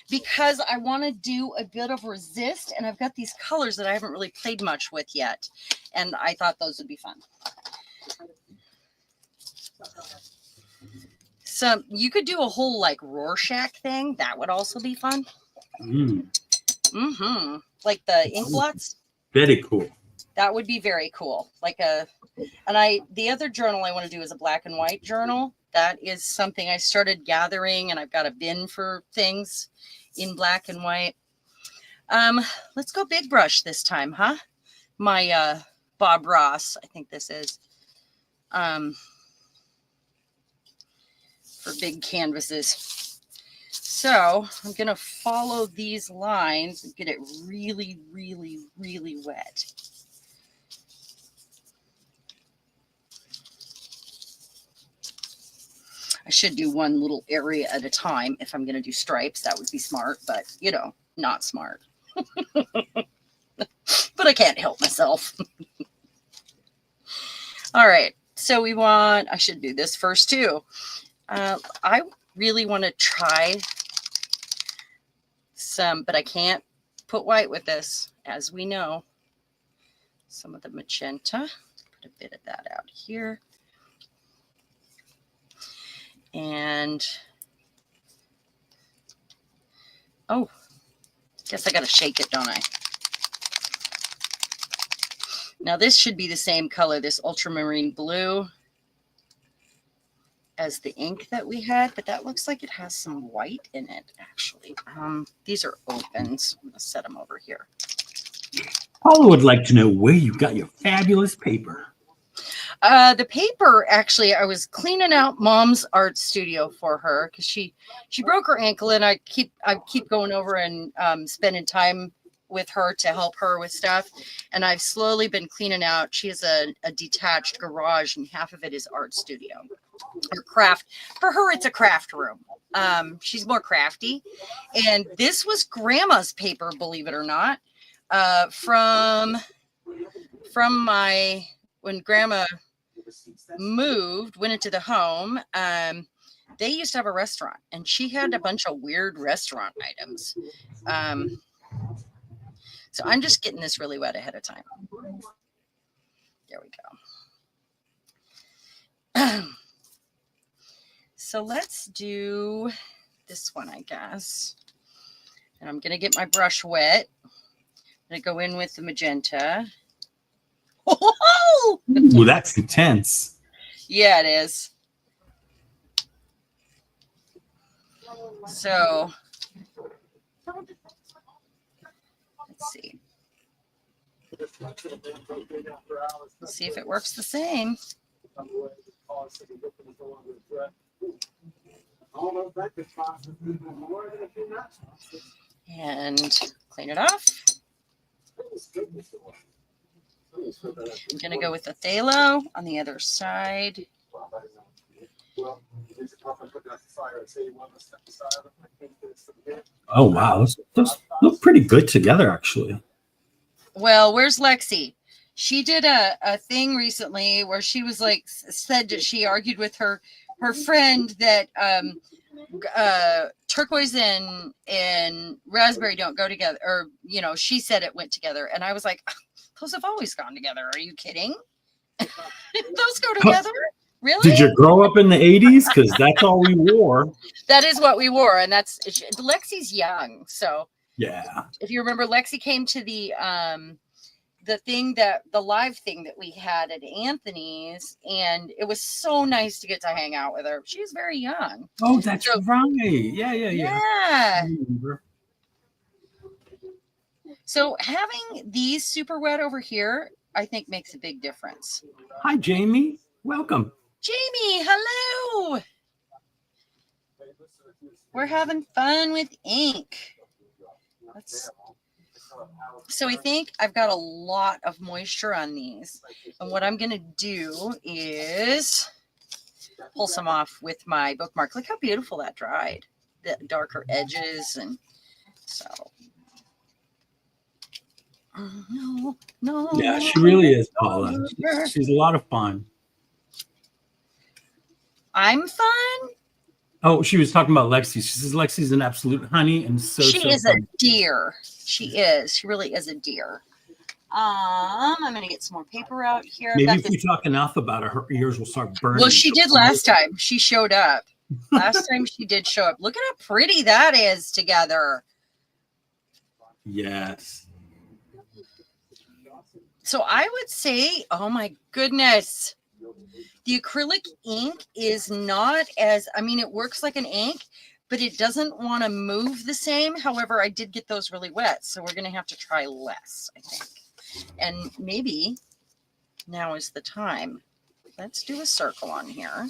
Because I want to do a bit of resist, and I've got these colors that I haven't really played much with yet. And I thought those would be fun. you could do a whole like Rorschach thing. That would also be fun. Like the ink blots. Very cool. That would be very cool. The other journal I want to do is a black and white journal. That is something I started gathering, and I've got a bin for things in black and white. Let's go big brush this time, huh? My Bob Ross, I think this is. For big canvases. So I'm going to follow these lines and get it really, really, really wet. I should do one little area at a time if I'm going to do stripes. That would be smart, but not smart. But I can't help myself. All right. So I should do this first too. I really want to try some, but I can't put white with this, as we know. Some of the magenta. Put a bit of that out here. And, guess I got to shake it, don't I? Now this should be the same color, this ultramarine blue, as the ink that we had, but that looks like it has some white in it, actually. These are opens. I'm going to set them over here. Paula would like to know where you got your fabulous paper. The paper, actually, I was cleaning out Mom's art studio for her because she broke her ankle, and I keep going over and spending time with her to help her with stuff. And I've slowly been cleaning out. She has a detached garage, and half of it is art studio or craft. For her, it's a craft room. She's more crafty. And this was Grandma's paper, believe it or not, from when Grandma went into the home. They used to have a restaurant, and she had a bunch of weird restaurant items. So I'm just getting this really wet ahead of time. There we go. So let's do this one, I guess. And I'm going to get my brush wet. I'm going to go in with the magenta. Oh! Ooh, that's intense. Yeah, it is. So let's see. Let's see if it works the same. And clean it off. I'm going to go with the phthalo on the other side. Oh, wow. Those look pretty good together, actually. Well, where's Lexi? She did a thing recently where she was like, said that she argued with her friend that turquoise and raspberry don't go together. Or, she said it went together. And I was like, those have always gone together. Are you kidding? Those go together? Really? Did you grow up in the 80s? Because that's all we wore. That is what we wore. And Lexi's young. So yeah. If you remember, Lexi came to the live thing that we had at Anthony's, and it was so nice to get to hang out with her. She's very young. Oh, that's right. Yeah. So having these super wet over here, I think makes a big difference. Hi, Jamie. Welcome. Jamie, hello. We're having fun with ink. So I think I've got a lot of moisture on these. And what I'm going to do is pull some off with my bookmark. Look how beautiful that dried. The darker edges. And so. No. Yeah, she really is, Paula. She's a lot of fun. I'm fun? Oh, she was talking about Lexi. She says Lexi's an absolute honey and she is fun. A deer. She is. She really is a deer. I'm going to get some more paper out here. Maybe if we talk enough about her ears will start burning. Well, she did last time. She showed up. Last time she did show up. Look at how pretty that is together. Yes. So I would say, oh my goodness, the acrylic ink is not as, I mean, it works like an ink, but it doesn't want to move the same. However, I did get those really wet, so we're going to have to try less, I think. And maybe now is the time. Let's do a circle on here.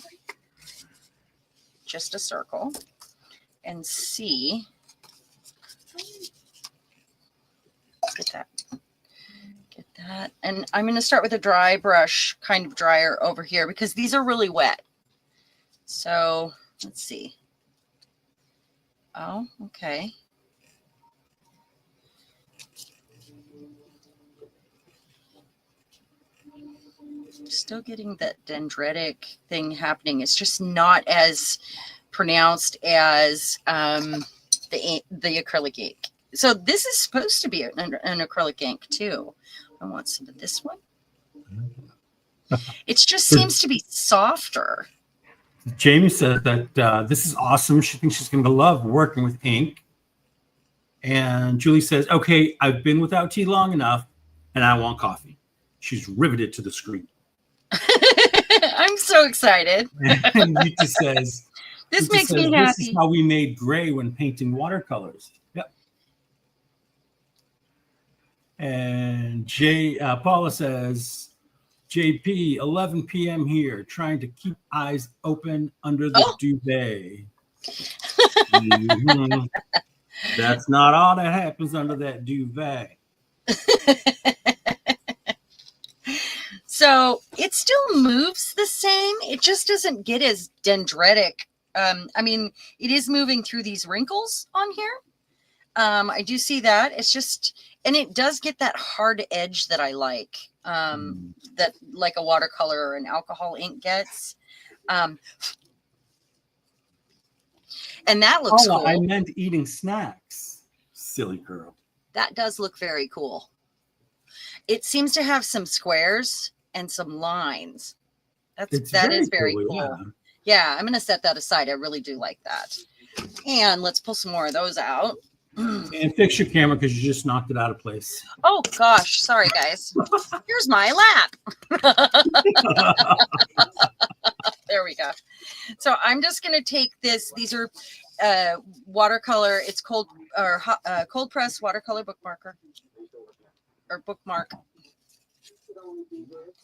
Just a circle. And see. Get that. Get that. And I'm going to start with a dry brush, kind of drier over here, because these are really wet. So let's see. Oh, okay. Still getting that dendritic thing happening. It's just not as pronounced as the acrylic ink. So this is supposed to be an acrylic ink too. I want some of this one. It just seems to be softer. Jamie said that this is awesome. She thinks she's going to love working with ink. And Julie says, okay, I've been without tea long enough and I want coffee. She's riveted to the screen. I'm so excited. And Rita says, this makes me happy. This is how we made gray when painting watercolors. Yep. And Paula says, JP, 11 p.m. here, trying to keep eyes open under the duvet. Mm-hmm. That's not all that happens under that duvet. So it still moves the same. It just doesn't get as dendritic. I mean, it is moving through these wrinkles on here. I do see that. It's just, and it does get that hard edge that I like, that like a watercolor or an alcohol ink gets. And that looks cool. I meant eating snacks. Silly girl. That does look very cool. It seems to have some squares and some lines. That is very cool. Yeah, I'm going to set that aside. I really do like that. And let's pull some more of those out. And fix your camera because you just knocked it out of place. Oh, gosh. Sorry, guys. Here's my lap. There we go. So I'm just going to take this. These are watercolor. It's cold press watercolor bookmarker. Or bookmark.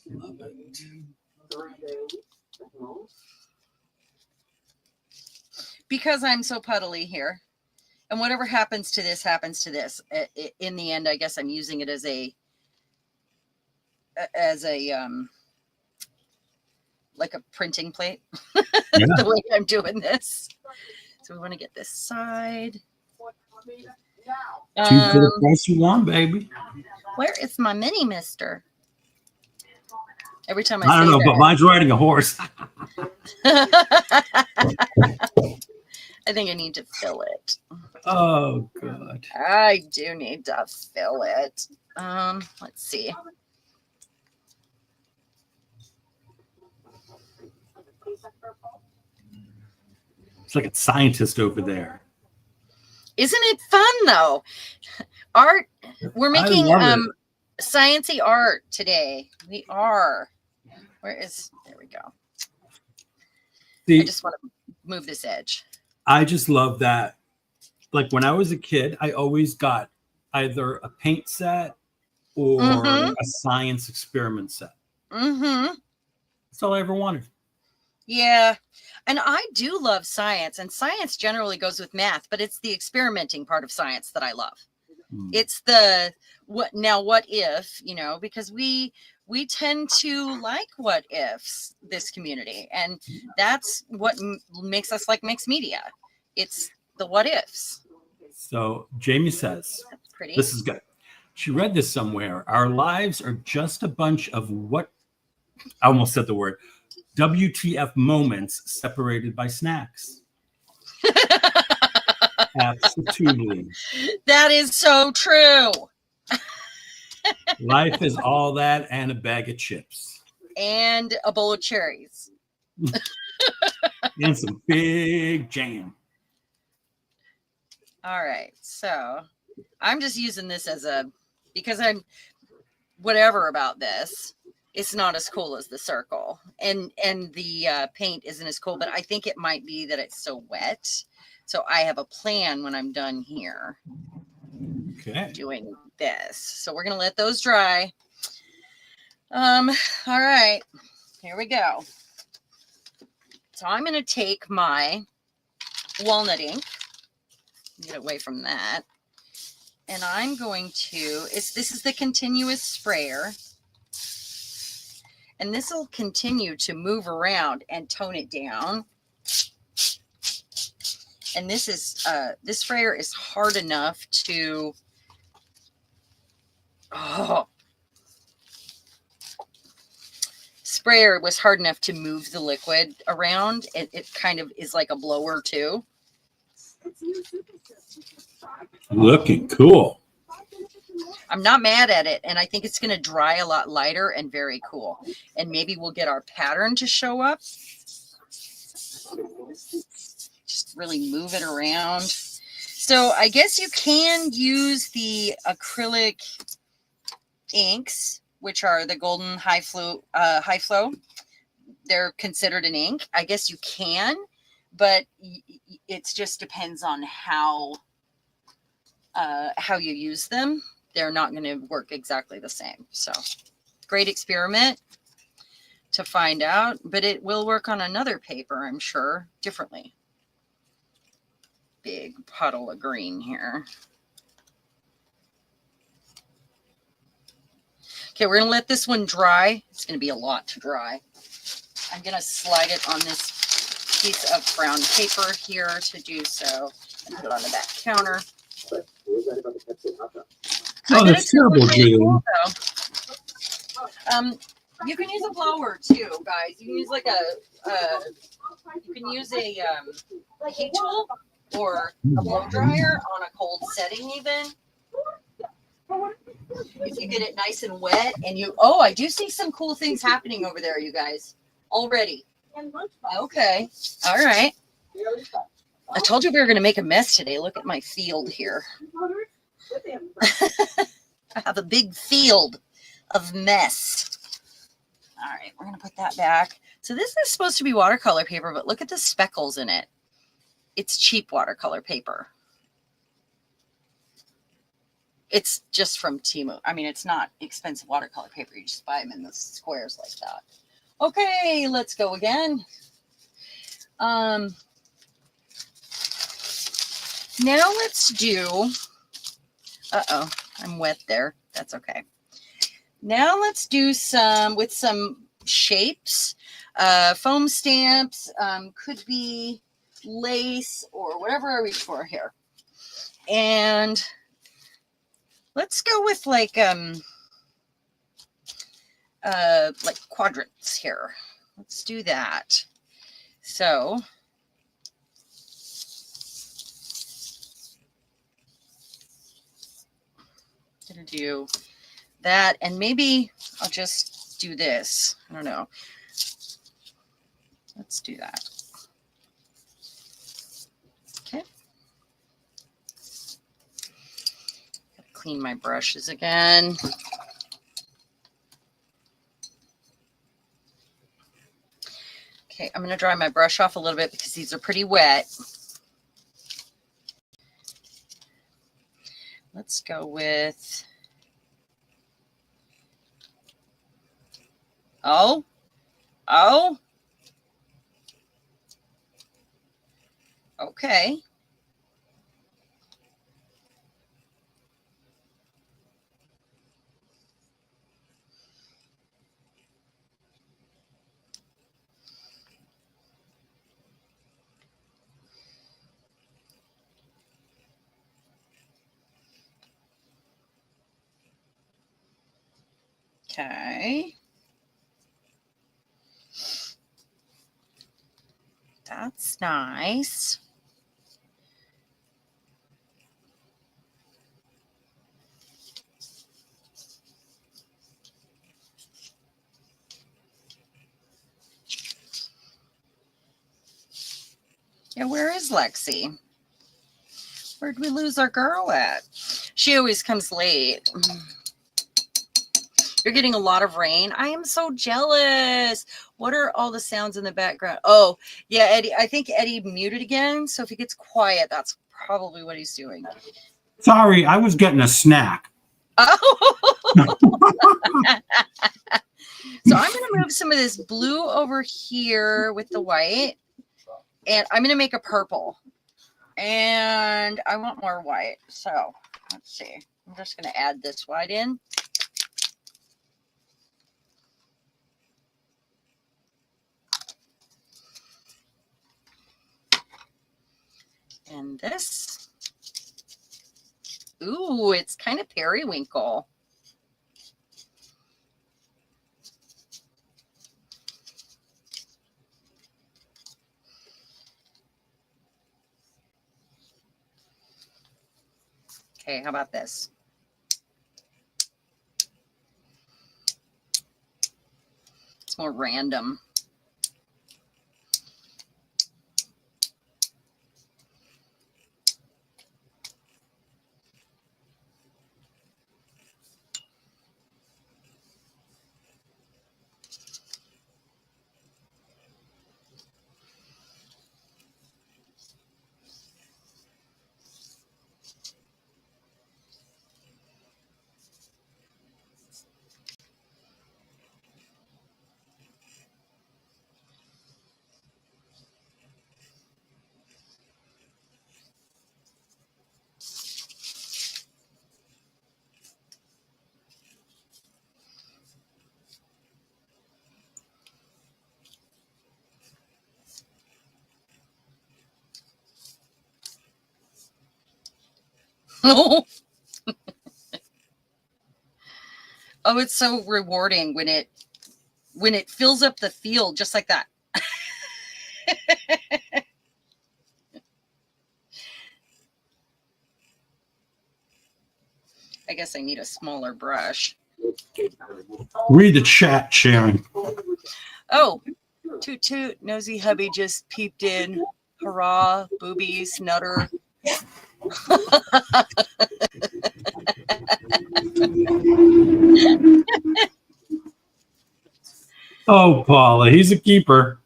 Love it. Because I'm so puddly here. And whatever happens to this, happens to this. In the end, I guess I'm using it as a like a printing plate. Yeah. The way I'm doing this. So we want to get this side. To the price you want, baby. Where is my mini mister? Every time I don't know, but mine's riding a horse. I think I need to fill it. Oh, God. I do need to fill it. Let's see. It's like a scientist over there. Isn't it fun, though? Art. We're making sciencey art today. We are. There we go. See, I just want to move this edge. I just love that. Like when I was a kid, I always got either a paint set or a science experiment set. Mm-hmm. That's all I ever wanted. Yeah. And I do love science, and science generally goes with math, but it's the experimenting part of science that I love. It's the what if, because we tend to like what ifs, this community, and that's what makes us like mixed media. It's the what ifs. So Jamie says, that's pretty. This is good. She read this somewhere. Our lives are just a bunch of I almost said the word WTF moments separated by snacks. Absolutely. That is so true. Life is all that and a bag of chips. And a bowl of cherries. And some big jam. All right. So I'm just using this as because I'm whatever about this. It's not as cool as the circle, and the paint isn't as cool, but I think it might be that it's so wet. So I have a plan when I'm done here. Okay. Doing this. So we're going to let those dry. All right, here we go. So I'm going to take my walnut ink, get away from that. And I'm going to, this is the continuous sprayer. And this will continue to move around and tone it down. And this sprayer is hard enough to, sprayer was hard enough to move the liquid around. It kind of is like a blower too. Looking cool. I'm not mad at it, and I think it's going to dry a lot lighter and very cool. And maybe we'll get our pattern to show up. Just really move it around. So I guess you can use the acrylic inks, which are the golden high flow. They're considered an ink. I guess you can, but it just depends on how you use them. They're not going to work exactly the same. So great experiment to find out, but it will work on another paper, I'm sure, differently. Big puddle of green here. Okay, we're going to let this one dry. It's going to be a lot to dry. I'm going to slide it on this piece of brown paper here to do so and put it on the back counter. Oh, that's terrible, Julie. Cool, you can use a blower too, guys. You can use like you can use a heat tool or a blow dryer on a cold setting even. If you get it nice and wet and I do see some cool things happening over there, you guys, already. Okay. All right. I told you we were going to make a mess today. Look at my field here. I have a big field of mess. All right, we're going to put that back. So this is supposed to be watercolor paper, but look at the speckles in it. It's cheap watercolor paper. It's just from Temu. I mean, it's not expensive watercolor paper. You just buy them in the squares like that. Okay, let's go again. Now let's do, I'm wet there. That's okay. Now let's do some shapes, foam stamps, could be lace or whatever I reach for here. And let's go with like quadrants here. Let's do that. So I'm gonna do that, and maybe I'll just do this. I don't know. Let's do that. Okay. Gotta clean my brushes again. Okay, I'm going to dry my brush off a little bit because these are pretty wet. Let's go with, okay. Okay. That's nice. Yeah, where is Lexi? Where'd we lose our girl at? She always comes late. You're getting a lot of rain. I am so jealous. What are all the sounds in the background? Oh, yeah, Eddie. I think Eddie muted again. So if he gets quiet, that's probably what he's doing. Sorry, I was getting a snack. Oh. So I'm going to move some of this blue over here with the white. And I'm going to make a purple. And I want more white. So let's see. I'm just going to add this white in. And this. Ooh, it's kind of periwinkle. Okay, how about this? It's more random. Oh, it's so rewarding when it fills up the field just like that. I guess I need a smaller brush. Read the chat, Sharon. Oh, toot toot, nosy hubby just peeped in. Hurrah, boobies, nutter. Oh, Paula, he's a keeper.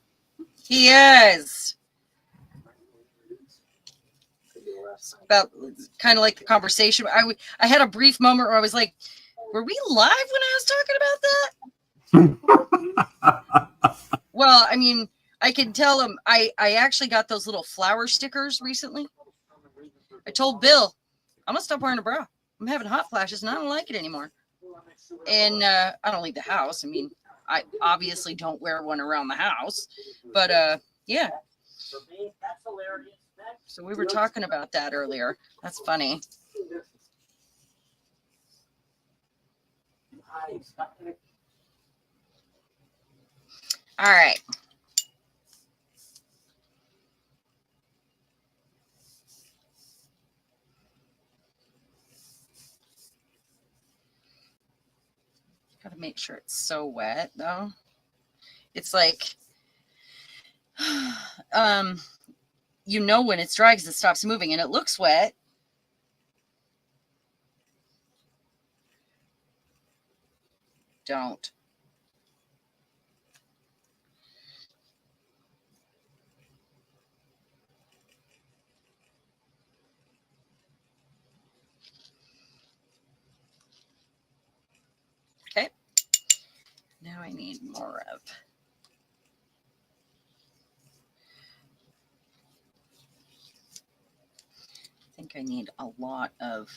He is. About kind of like the conversation. I had a brief moment where I was like, were we live when I was talking about that? Well, I mean, I can tell him I actually got those little flower stickers recently. I told Bill, I'm going to stop wearing a bra. I'm having hot flashes and I don't like it anymore. And I don't leave the house. I mean, I obviously don't wear one around the house. But yeah. So we were talking about that earlier. That's funny. All right. Got to make sure it's so wet, though. It's like, you know when it's dry because it stops moving and it looks wet. Don't. Okay. Now I need more of. I think I need a lot of.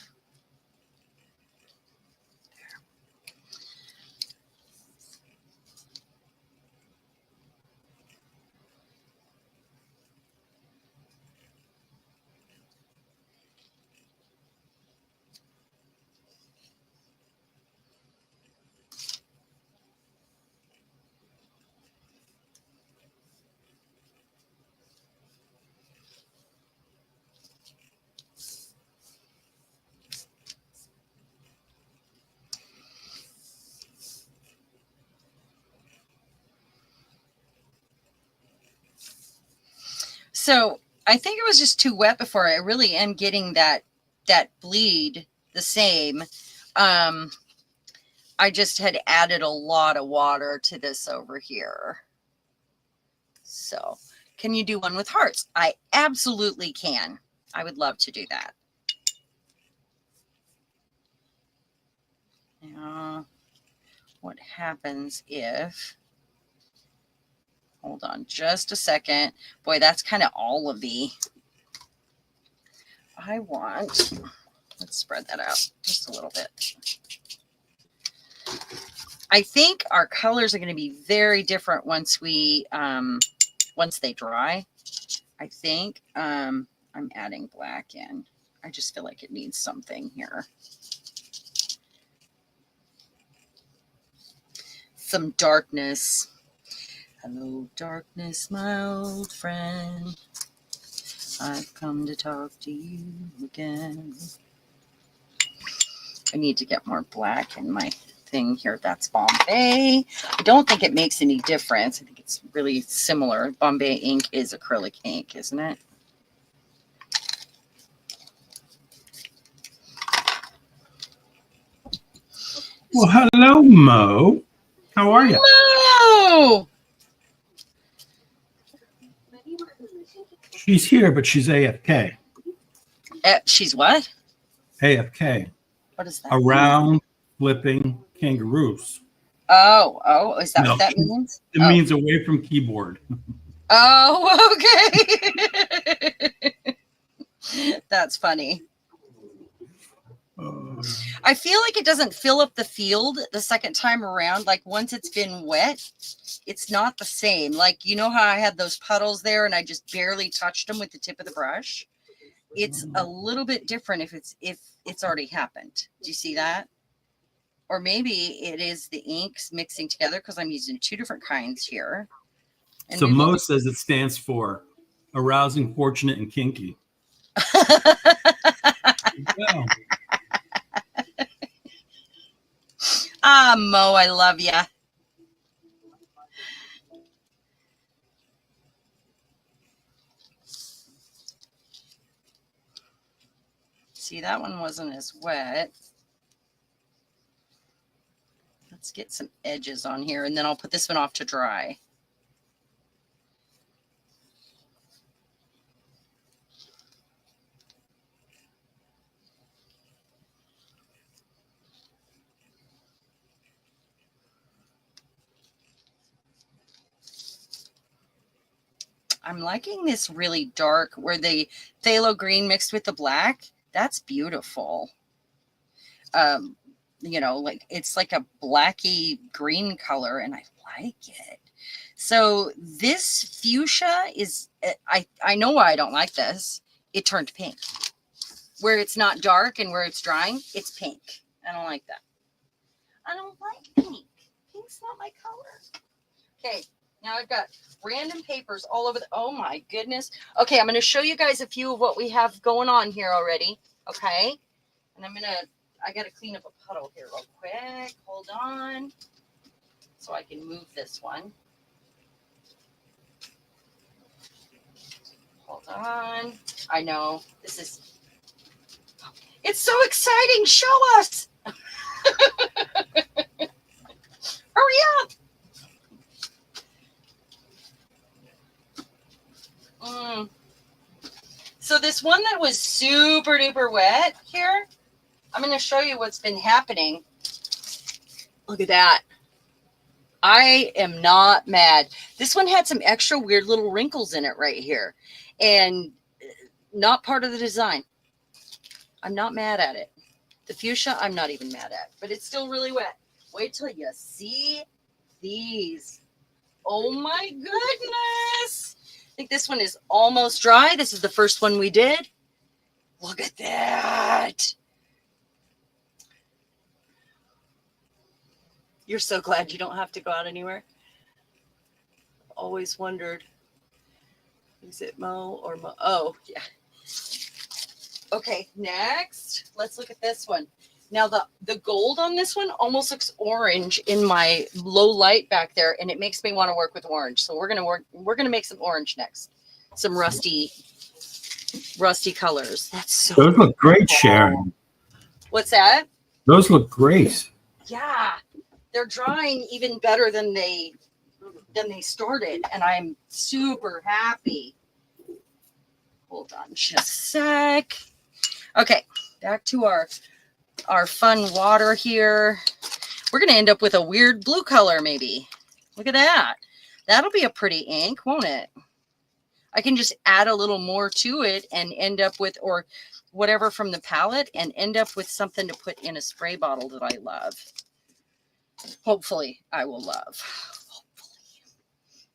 So I think it was just too wet before. I really am getting that bleed the same. I just had added a lot of water to this over here. So, can you do one with hearts? I absolutely can. I would love to do that. Now, what happens if, hold on just a second. Boy, that's kind of olivey. I want, let's spread that out just a little bit. I think our colors are going to be very different once we, once they dry. I think I'm adding black in. I just feel like it needs something here. Some darkness. Hello, darkness, my old friend. I've come to talk to you again. I need to get more black in my thing here. That's Bombay. I don't think it makes any difference. I think it's really similar. Bombay ink is acrylic ink, isn't it? Well, hello, Mo. How are you? Mo! She's here, but she's AFK. She's what? AFK. What is that? Around flipping kangaroos. Oh, is that what that means? It means away from keyboard. Oh, okay. That's funny. I feel like it doesn't fill up the field the second time around. Like once it's been wet, it's not the same. Like, you know how I had those puddles there and I just barely touched them with the tip of the brush? It's a little bit different if it's already happened. Do you see that? Or maybe it is the inks mixing together because I'm using two different kinds here. And so Mo says it stands for arousing, fortunate, and kinky. Yeah. Mo, I love ya. See, that one wasn't as wet. Let's get some edges on here, and then I'll put this one off to dry. I'm liking this really dark where the phthalo green mixed with the black. That's beautiful. You know, like it's like a blacky green color and I like it. So this fuchsia is, I know why I don't like this. It turned pink. Where it's not dark and where it's drying, it's pink. I don't like that. I don't like pink. Pink's not my color. Okay. Now I've got random papers all over oh my goodness. Okay, I'm going to show you guys a few of what we have going on here already. Okay. And I got to clean up a puddle here real quick. Hold on. So I can move this one. Hold on. I know this is, it's so exciting. Show us. Hurry up. So this one that was super duper wet here, I'm going to show you what's been happening. Look at that. I am not mad. This one had some extra weird little wrinkles in it right here and not part of the design. I'm not mad at it. The fuchsia, I'm not even mad at, but it's still really wet. Wait till you see these. Oh my goodness. I think this one is almost dry. This is the first one we did. Look at that. You're so glad you don't have to go out anywhere. Always wondered, is it Mo or Mo? Oh, yeah. Okay, next, let's look at this one. Now the gold on this one almost looks orange in my low light back there, and it makes me want to work with orange. So we're gonna make some orange next. some rusty colors. That's so Those look great, cool. Sharon. What's that? Those look great. Yeah, they're drying even better than they started, and I'm super happy. Hold on just a sec. Okay, back to our fun water here. We're gonna end up with a weird blue color, maybe. Look at that. That'll be a pretty ink, won't it? I can just add a little more to it and end up with, or whatever from the palette, and end up with something to put in a spray bottle that I love. Hopefully I will love. Hopefully.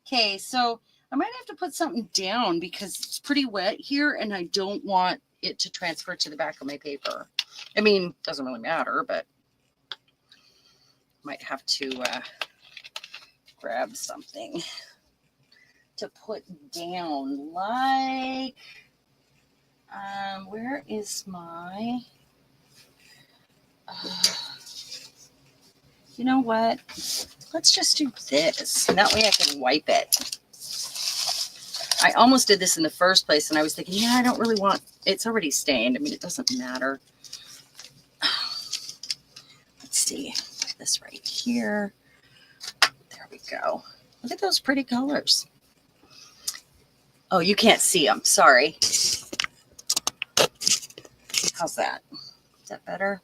Okay, so I might have to put something down because it's pretty wet here and I don't want it to transfer to the back of my paper. I mean, doesn't really matter, but might have to grab something to put down, like where is my you know what, let's just do this, and that way I can wipe it. I almost did this in the first place and I was thinking, yeah, I don't really want, it's already stained. I mean, it doesn't matter. Let's see, put this right here. There we go. Look at those pretty colors. Oh, you can't see them. Sorry. How's that? Is that better?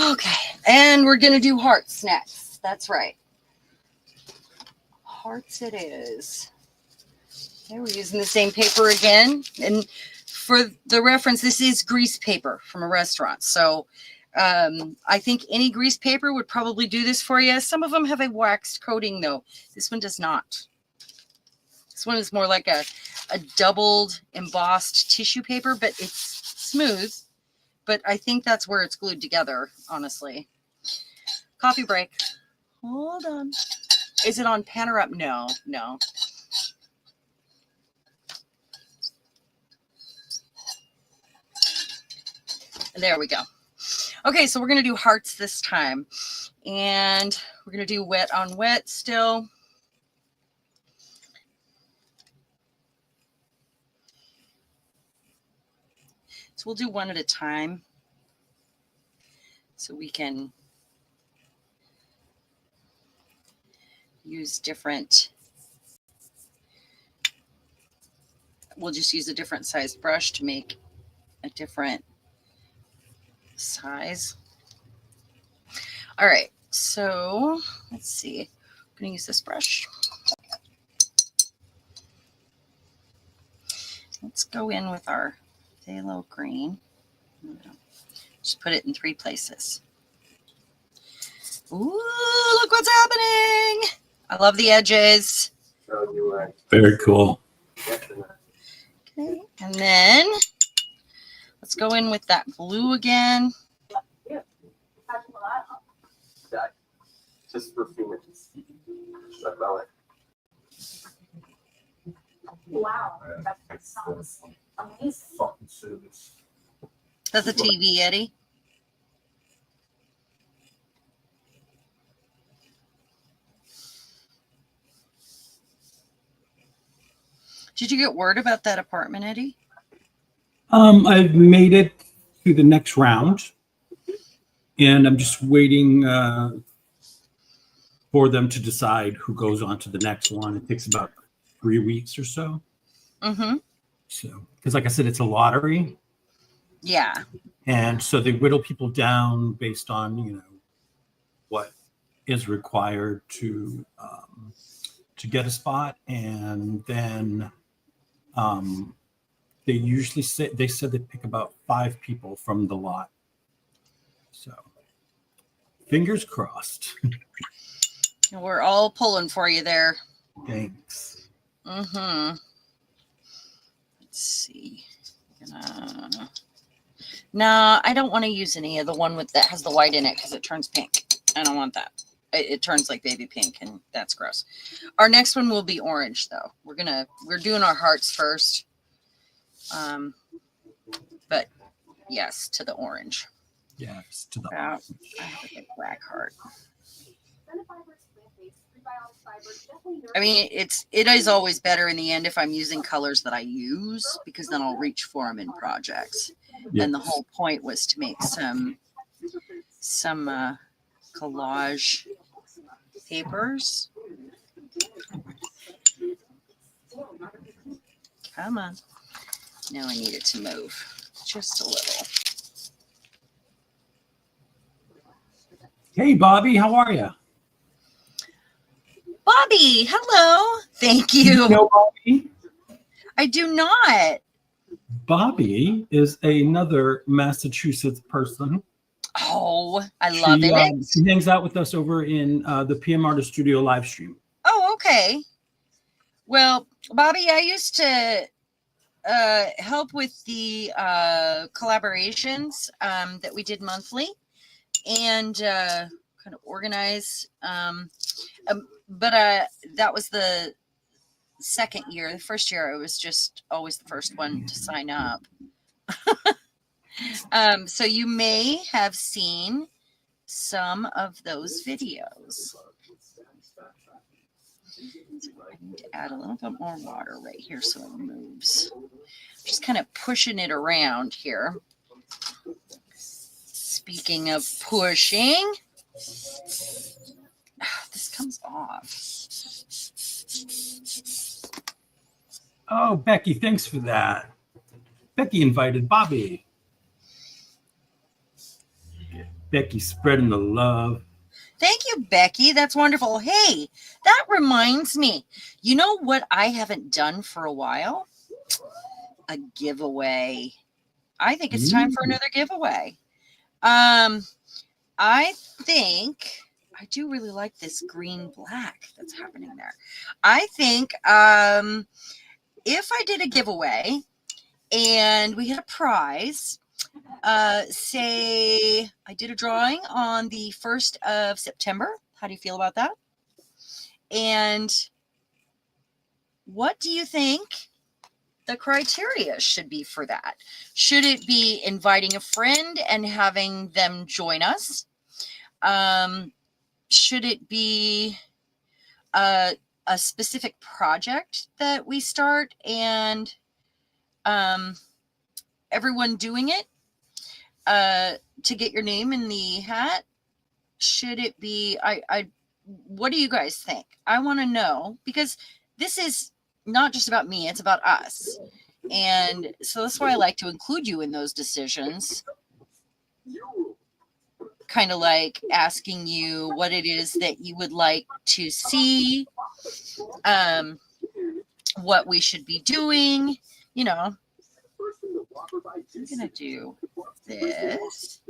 Okay. And we're going to do hearts next. That's right. Hearts it is. Okay, we're using the same paper again. And for the reference, this is grease paper from a restaurant. So I think any grease paper would probably do this for you. Some of them have a waxed coating, though. This one does not. This one is more like a doubled embossed tissue paper, but it's smooth. But I think that's where it's glued together, honestly. Coffee break. Hold on. Is it on pan or up? No, no. There we go. Okay, so we're going to do hearts this time. And we're going to do wet on wet still. So we'll do one at a time so we can use different, we'll just use a different size brush to make a different size. All right, so let's see. I'm going to use this brush. Let's go in with our phthalo green. Just put it in 3 places. Ooh, look what's happening. I love the edges. Very cool. Okay, and then let's go in with that blue again. Just for a few minutes. Wow, that sounds amazing. That's a TV, Eddie. Did you get word about that apartment, Eddie? I've made it to the next round, and I'm just waiting for them to decide who goes on to the next one. It takes about 3 weeks or so. Mm-hmm. So, because like I said, it's a lottery. Yeah. And so they whittle people down based on, you know, what is required to get a spot. And then they usually said they pick about 5 people from the lot. So fingers crossed. We're all pulling for you there. Thanks. Mm-hmm. Let's see. No, I don't want to use any of the one that has the white in it because it turns pink. I don't want that. It turns like baby pink, and that's gross. Our next one will be orange, though. We're doing our hearts first. But yes, to the orange. Yes, to the I have a big black heart. I mean, it is always better in the end if I'm using colors that I use, because then I'll reach for them in projects. Yes. And the whole point was to make some collage papers. Come on. Now I need it to move just a little. Hey, Bobby, how are you? Bobby, hello. Thank Do you. you know Bobby? I do not. Bobby is another Massachusetts person. Oh, I love it. She hangs out with us over in the PM Artist Studio live stream. Oh, okay. Well, Bobby, I used to help with the collaborations that we did monthly, and kind of organize. But that was the second year. The first year, I was just always the first one to sign up. So you may have seen some of those videos. I need to add a little bit more water right here so it moves. Just kind of pushing it around here. Speaking of pushing, this comes off. Oh, Becky, thanks for that. Becky invited Bobby. Becky spreading the love. Thank you, Becky. That's wonderful. Hey, that reminds me. You know what I haven't done for a while? A giveaway. I think it's time for another giveaway. I think I do really like this green black that's happening there. I think if I did a giveaway and we had a prize, say I did a drawing on the 1st of September. How do you feel about that? And what do you think the criteria should be for that? Should it be inviting a friend and having them join us? Should it be a specific project that we start and everyone doing it to get your name in the hat? Should it be, what do you guys think? I want to know, because this is not just about me, it's about us. And so that's why I like to include you in those decisions. Kind of like asking you what it is that you would like to see, what we should be doing, you know. I'm going to do this.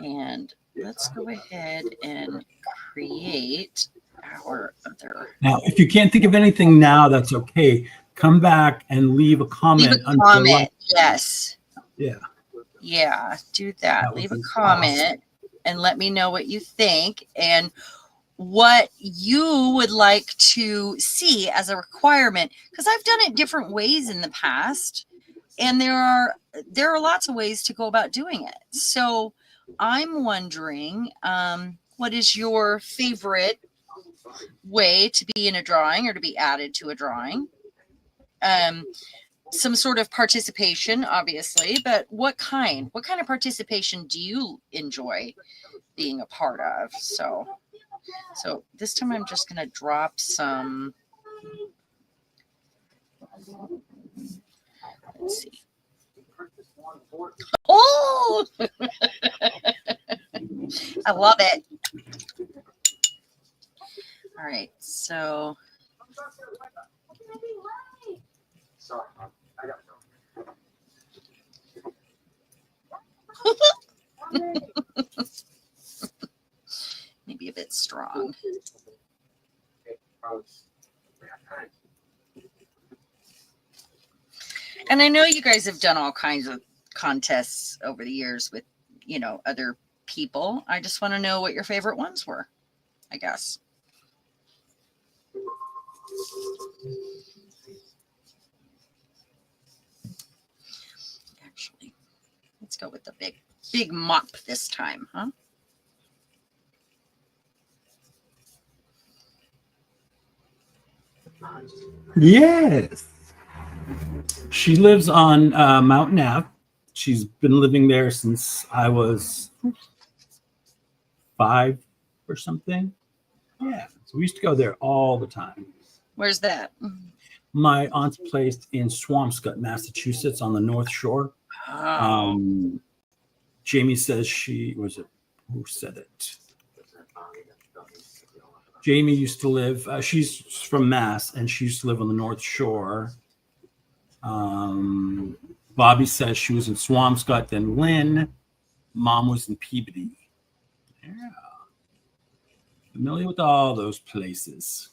And let's go ahead and create our other. Now, if you can't think of anything now, that's okay. Come back and leave a comment. Leave a comment. Yes. Yeah. Yeah, do that. Leave a comment and let me know what you think and what you would like to see as a requirement, because I've done it different ways in the past, and there are lots of ways to go about doing it. So I'm wondering, what is your favorite way to be in a drawing or to be added to a drawing? Some sort of participation, obviously, but what kind of participation do you enjoy being a part of? So this time I'm just going to drop some, let's see. Oh, I love it. All right, so. Sorry, I got Maybe a bit strong. And I know you guys have done all kinds of contests over the years with, you know, other people. I just want to know what your favorite ones were, I guess. Actually, let's go with the big big mop this time, huh? Yes. She lives on Mountain Ave. She's been living there since I was 5 or something. Yeah. So we used to go there all the time. Where's that? My aunt's place in Swampscott, Massachusetts, on the North Shore. Oh. Jamie says who said it? Jamie used to live, she's from Mass, and she used to live on the North Shore. Bobby says she was in Swampscott, then Lynn. Mom was in Peabody. Yeah. Familiar with all those places.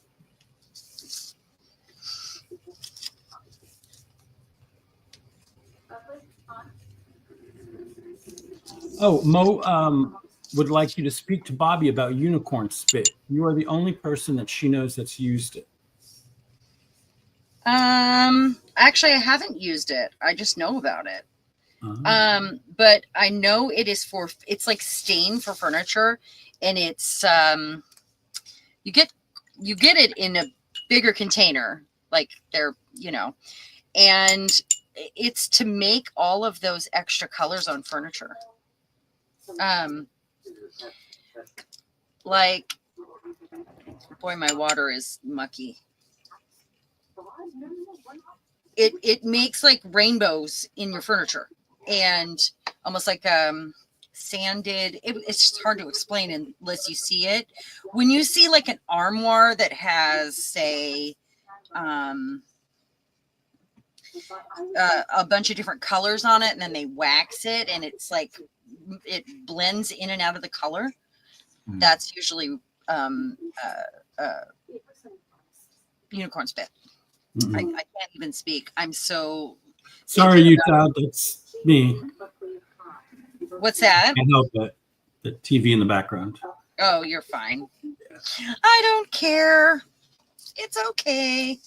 Oh, Mo would like you to speak to Bobby about unicorn spit. You are the only person that she knows that's used it. Actually, I haven't used it. I just know about it. But I know it's like stain for furniture, and it's you get it in a bigger container, like they're, and it's to make all of those extra colors on furniture. Like, boy, my water is mucky. It makes like rainbows in your furniture, and almost like sanded. It's just hard to explain unless you see it. When you see like an armoire that has, say, a bunch of different colors on it, and then they wax it, and it's like it blends in and out of the color. That's usually unicorn spit. I can't even speak. I'm so sorry, Utah. That's me. What's that? I can't help it. The TV in the background. Oh, you're fine. Yeah. I don't care. It's okay.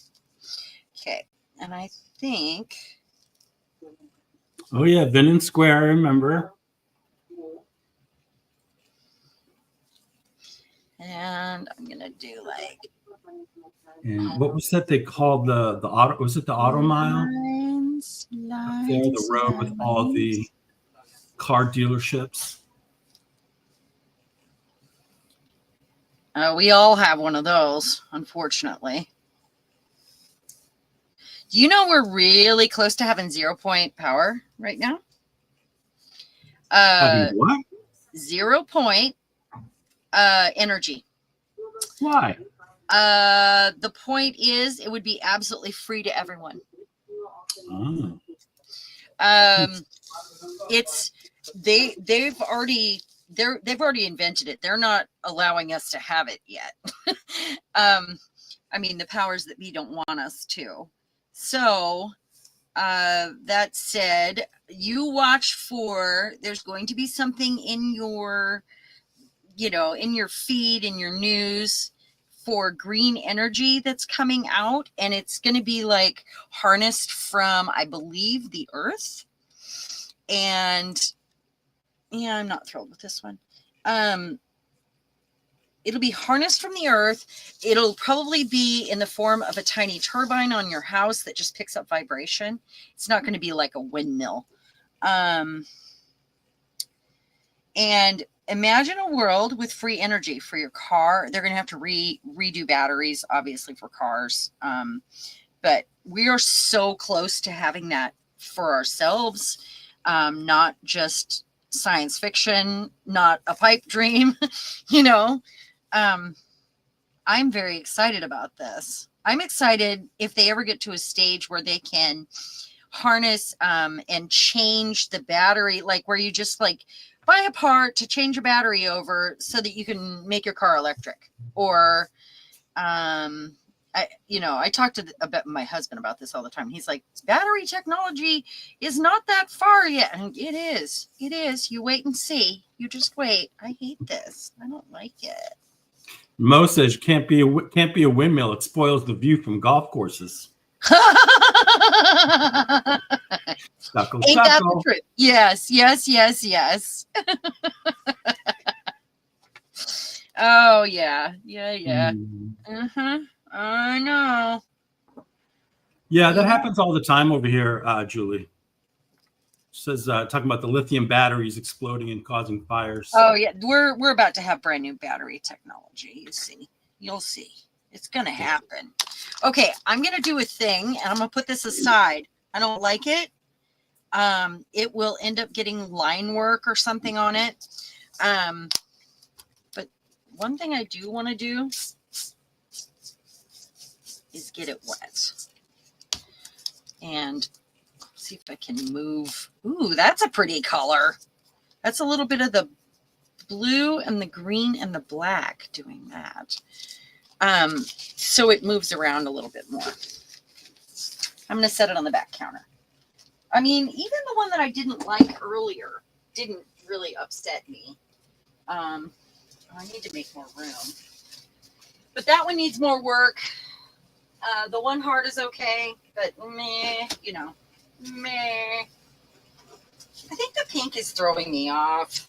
Okay, and I think. Oh yeah, Vinnon Square. I remember. And I'm gonna do like. And what was that they called the auto? Was it the auto mile? Lines, up there, the road with all the car dealerships. We all have one of those, unfortunately. Do you know we're really close to having 0 point power right now? Having what? 0 point energy. Why? The point is it would be absolutely free to everyone. Oh. It's they've already invented it. They're not allowing us to have it yet. I mean, the powers that be don't want us to. So that said, you watch for, there's going to be something in your, in your feed, in your news, for green energy that's coming out, and it's going to be like harnessed from, I believe, the earth. And yeah, I'm not thrilled with this one. It'll be harnessed from the earth. It'll probably be in the form of a tiny turbine on your house that just picks up vibration. It's not going to be like a windmill. And imagine a world with free energy for your car. They're going to have to redo batteries, obviously, for cars. But we are so close to having that for ourselves, not just science fiction, not a pipe dream, I'm very excited about this. I'm excited if they ever get to a stage where they can harness and change the battery, like where you just like buy a part to change your battery over so that you can make your car electric. Or I talk to my husband about this all the time. He's like, battery technology is not that far yet. And it is. You wait and see. You just wait. I hate this. I don't like it. Mo says can't be a windmill. It spoils the view from golf courses. Stucco, Ain't that stucco. the truth? Yes, yes, yes, yes. Oh yeah, yeah. Mm-hmm. I know. Yeah, that happens all the time over here, Julie. Says talking about the lithium batteries exploding and causing fires. Oh yeah, we're about to have brand new battery technology. You see, you'll see. It's gonna happen. Okay, I'm gonna do a thing, and I'm gonna put this aside. I don't like it. It will end up getting line work or something on it. But one thing I do want to do is get it wet and see if I can move. Ooh, that's a pretty color. That's a little bit of the blue and the green and the black doing that. So it moves around a little bit more. I'm going to set it on the back counter. I mean, even the one that I didn't like earlier didn't really upset me. I need to make more room. But that one needs more work. The one heart is okay, but meh, you know, meh. I think the pink is throwing me off.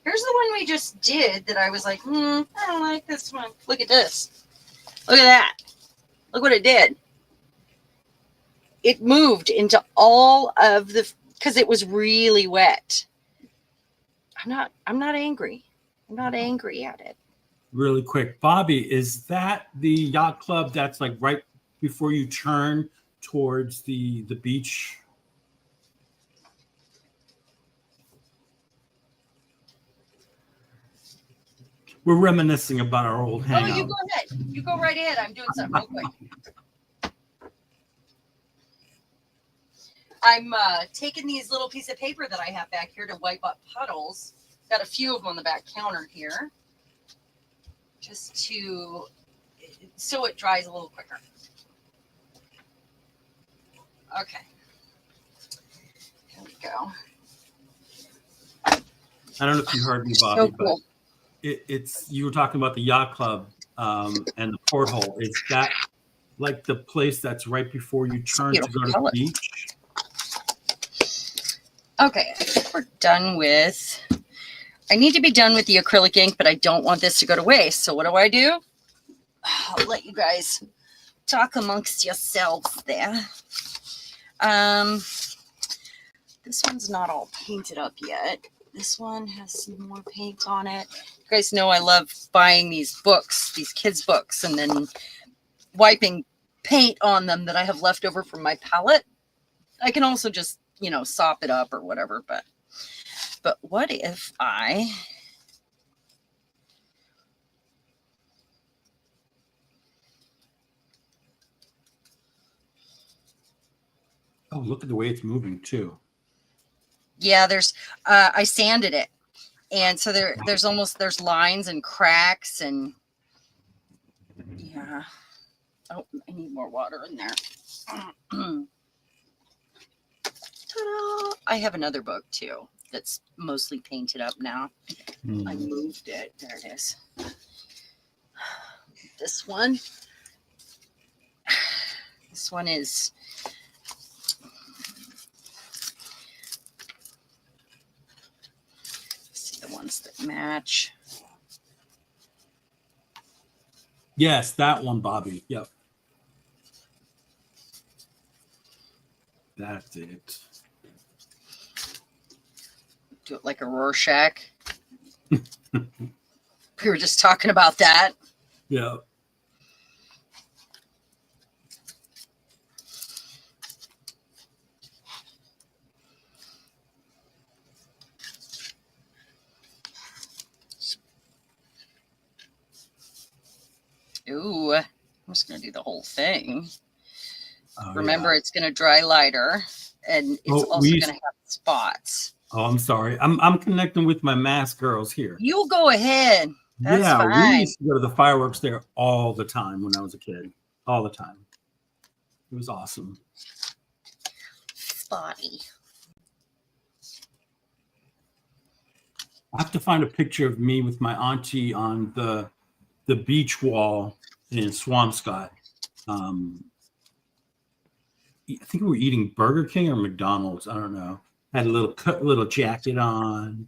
Here's the one we just did that I was like, I don't like this one. Look at this. Look at that. Look what it did. It moved into all of the, because it was really wet. I'm not angry. I'm not angry at it. Really quick, Bobby, is that the yacht club that's like right before you turn towards the beach? We're reminiscing about our old hangout. Oh, you go ahead. You go right ahead. I'm doing something real quick. I'm taking these little piece of paper that I have back here to wipe up puddles. Got a few of them on the back counter here, just to so it dries a little quicker. Okay, here we go. I don't know if you heard me, Bobby, So cool. But it's you were talking about the yacht club and the porthole. Is that like the place that's right before you turn to go to the beach? Okay, I think we're done with. I need to be done with the acrylic ink, but I don't want this to go to waste. So what do? I'll let you guys talk amongst yourselves there. This one's not all painted up yet. This one has some more paint on it. You guys know I love buying these books, these kids' books, and then wiping paint on them that I have left over from my palette. I can also just, you know, sop it up or whatever, but what if I Oh, look at the way it's moving too. Yeah, there's I sanded it. And so there's lines and cracks and yeah. Oh, I need more water in there. Ta-da! I have another book too that's mostly painted up now. I moved it. There it is. This one is see the ones that match. Yes, that one, Bobby. Yep. That's it. Do it like a Rorschach. We were just talking about that. Yeah. Ooh, I'm just going to do the whole thing. Oh, Remember, yeah. it's going to dry lighter, and it's also going to have spots. Oh, I'm sorry. I'm connecting with my mask girls here. You go ahead. That's fine. We used to go to the fireworks there all the time when I was a kid. All the time. It was awesome. Spotty. I have to find a picture of me with my auntie on the beach wall in Swampscott. I think we were eating Burger King or McDonald's. I don't know. Had a little jacket on.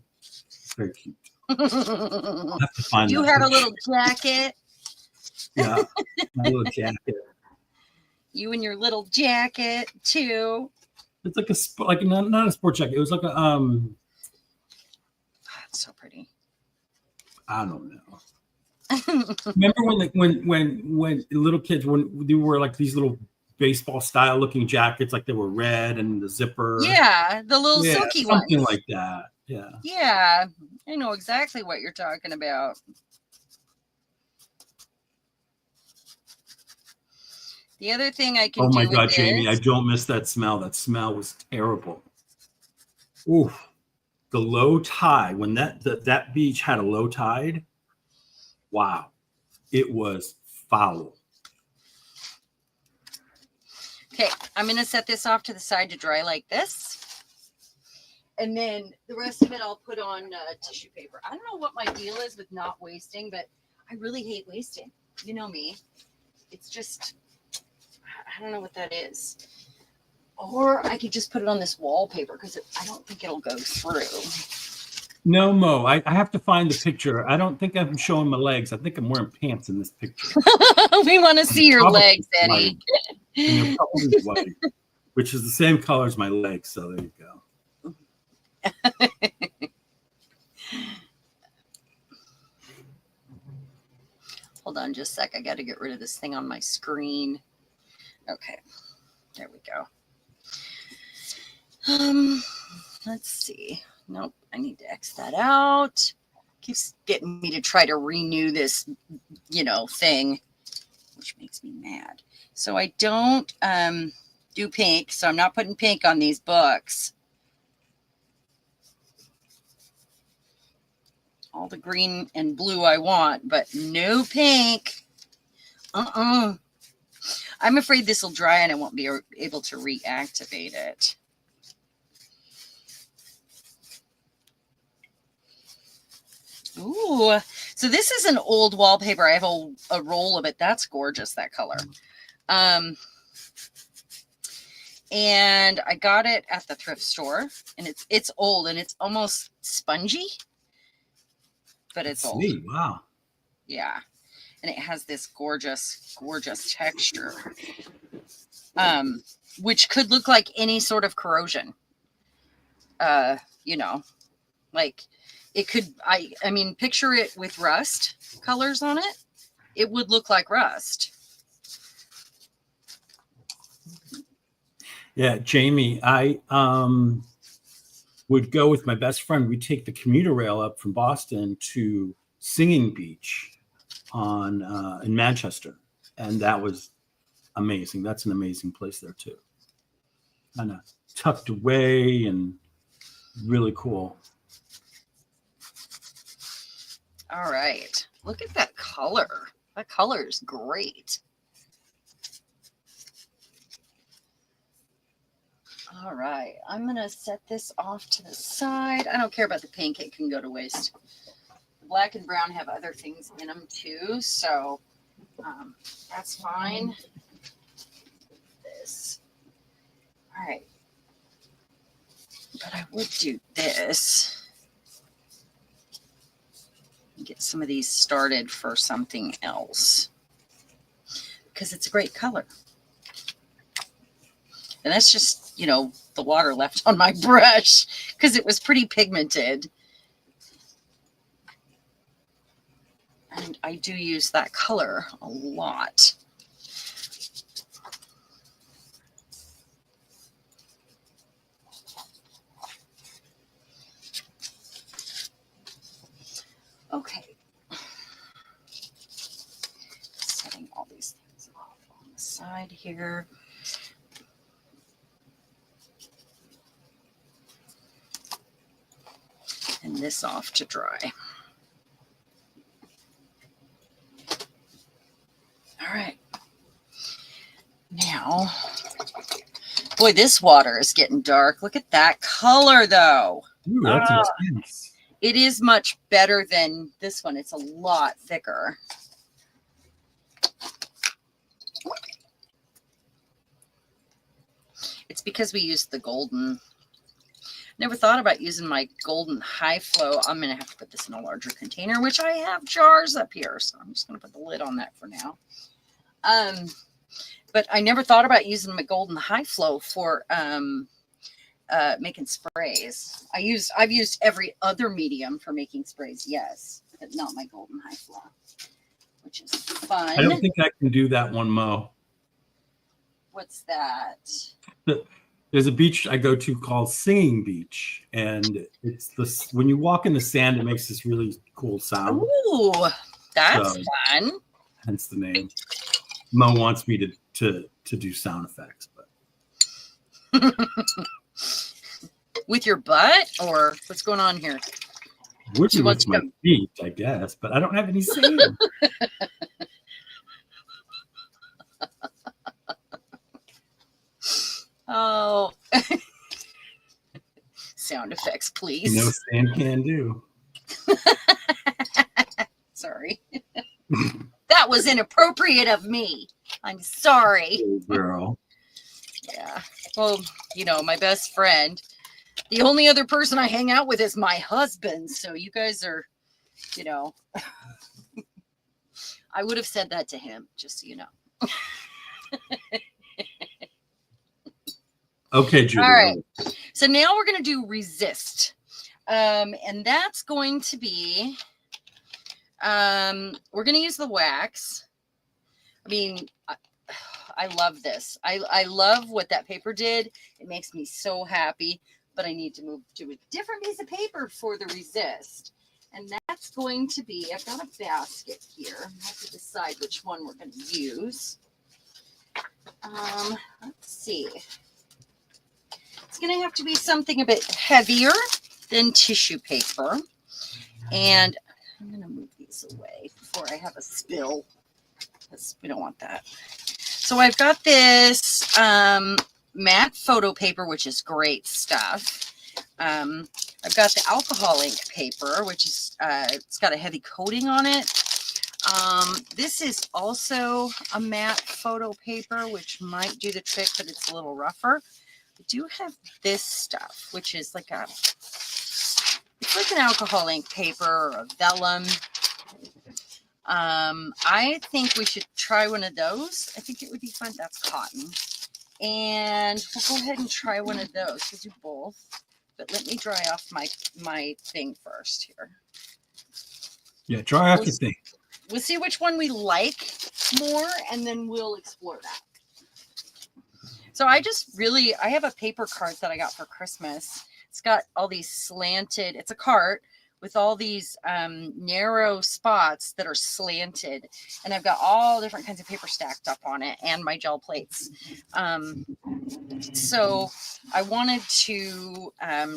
Very cute. I'll have to find You that had a picture. little jacket. Yeah, my little jacket. You and your little jacket too. It's like not a sport jacket. It was like a It's so pretty. I don't know. Remember when little kids when they were like these little baseball style looking jackets, like they were red and the zipper. Yeah, the little silky ones. Something like that. Yeah. Yeah, I know exactly what you're talking about. The other thing I can do. Oh my God, Jamie, I don't miss that smell. That smell was terrible. Ooh, the low tide, when that beach had a low tide, wow, it was foul. Okay, I'm going to set this off to the side to dry like this. And then the rest of it I'll put on tissue paper. I don't know what my deal is with not wasting, but I really hate wasting. You know me. It's just, I don't know what that is. Or I could just put it on this wallpaper because I don't think it'll go through. No, Mo, I have to find the picture. I don't think I'm showing my legs. I think I'm wearing pants in this picture. We want to see your legs, Eddie. And they're probably white, which is the same color as my legs. So there you go. Hold on just a sec. I got to get rid of this thing on my screen. Okay, there we go. Let's see. Nope, I need to X that out. Keeps getting me to try to renew this, thing, which makes me mad. So I don't do pink, so I'm not putting pink on these books. All the green and blue I want, but no pink. I'm afraid this will dry and I won't be able to reactivate it. Ooh, so this is an old wallpaper. I have a roll of it. That's gorgeous, that color. And I got it at the thrift store, and it's old and it's almost spongy, but it's old. Wow. Yeah. And it has this gorgeous, gorgeous texture, which could look like any sort of corrosion. Like it could, I mean, picture it with rust colors on it. It would look like rust. Yeah, Jamie, I would go with my best friend. We'd take the commuter rail up from Boston to Singing Beach in Manchester. And that was amazing. That's an amazing place there too. Kind of tucked away and really cool. All right. Look at that color. That color is great. All right. I'm going to set this off to the side. I don't care about the pink. It can go to waste. The black and brown have other things in them too. So that's fine. This. All right. But I would do this. Get some of these started for something else because it's a great color. And that's just, the water left on my brush because it was pretty pigmented. And I do use that color a lot. Okay. Setting all these things off on the side here. And this off to dry. All right. Now, boy, this water is getting dark. Look at that color, though. Ooh, that's intense. It is much better than this one. It's a lot thicker. It's because we used the golden. Never thought about using my golden high flow. I'm going to have to put this in a larger container, which I have jars up here. So I'm just going to put the lid on that for now. But I never thought about using my golden high flow for making sprays. I've used every other medium for making sprays, yes, but not my golden high flow, which is fun. I don't think I can do that one, Mo. What's that? There's a beach I go to called Singing Beach, and it's this when you walk in the sand, it makes this really cool sound. Ooh, that's fun. Hence the name. Mo wants me to do sound effects, but with your butt, or what's going on here? Would be with my feet, I guess, but I don't have any sand. Oh, sound effects, please. No sand can do. Sorry. That was inappropriate of me. I'm sorry. Girl. Yeah. Well, you know, my best friend, the only other person I hang out with is my husband. So you guys are, you know, I would have said that to him, just so you know. Okay, Julie. All right. So now we're going to do resist. And that's going to be, we're going to use the wax. I mean, I love this. I love what that paper did. It makes me so happy, but I need to move to a different piece of paper for the resist. And that's going to be, I've got a basket here. I have to decide which one we're going to use. Let's see. It's going to have to be something a bit heavier than tissue paper. And I'm going to move these away before I have a spill, because we don't want that. So I've got this matte photo paper, which is great stuff. I've got the alcohol ink paper, which is, it's got a heavy coating on it. This is also a matte photo paper, which might do the trick, but it's a little rougher. I do have this stuff, which is like it's like an alcohol ink paper or a vellum. I think we should try one of those. I think it would be fun. That's cotton. And we'll go ahead and try one of those. We'll do both. But let me dry off my thing first here. Yeah, dry off your thing. We'll see which one we like more, and then we'll explore that. So I have a paper cart that I got for Christmas. It's got all these slanted, it's a cart with all these narrow spots that are slanted. And I've got all different kinds of paper stacked up on it and my gel plates. So I wanted to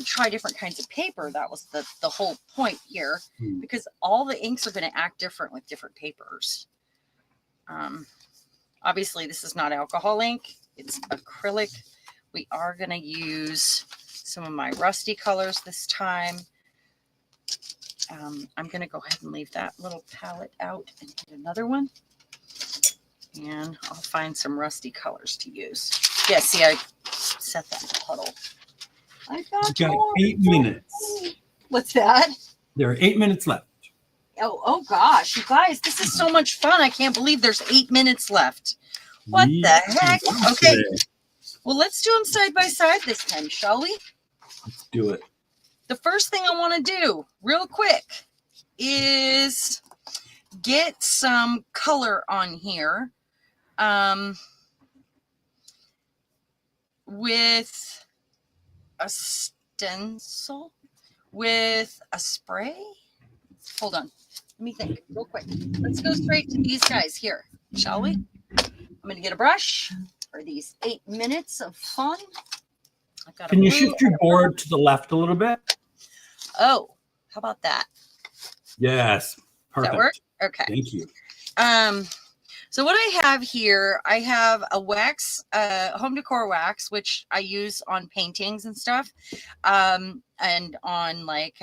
try different kinds of paper. That was the whole point here, because all the inks are going to act different with different papers. Obviously, this is not alcohol ink. It's acrylic. We are going to use some of my rusty colors this time. I'm going to go ahead and leave that little palette out and get another one. And I'll find some rusty colors to use. Yeah, see, I set that in a puddle. I've got 8 minutes. What's that? There are 8 minutes left. Oh gosh, you guys, this is so much fun. I can't believe there's 8 minutes left. What the heck? Okay. Well, let's do them side by side this time, shall we? Let's do it. The first thing I want to do real quick is get some color on here with a stencil, with a spray. Hold on. Let me think real quick. Let's go straight to these guys here, shall we? I'm going to get a brush for these 8 minutes of fun. Can you shift your board to the left a little bit? Oh, how about that? Yes. Perfect. Does that work? Okay. Thank you. So what I have here, I have a wax, home decor wax, which I use on paintings and stuff, and on like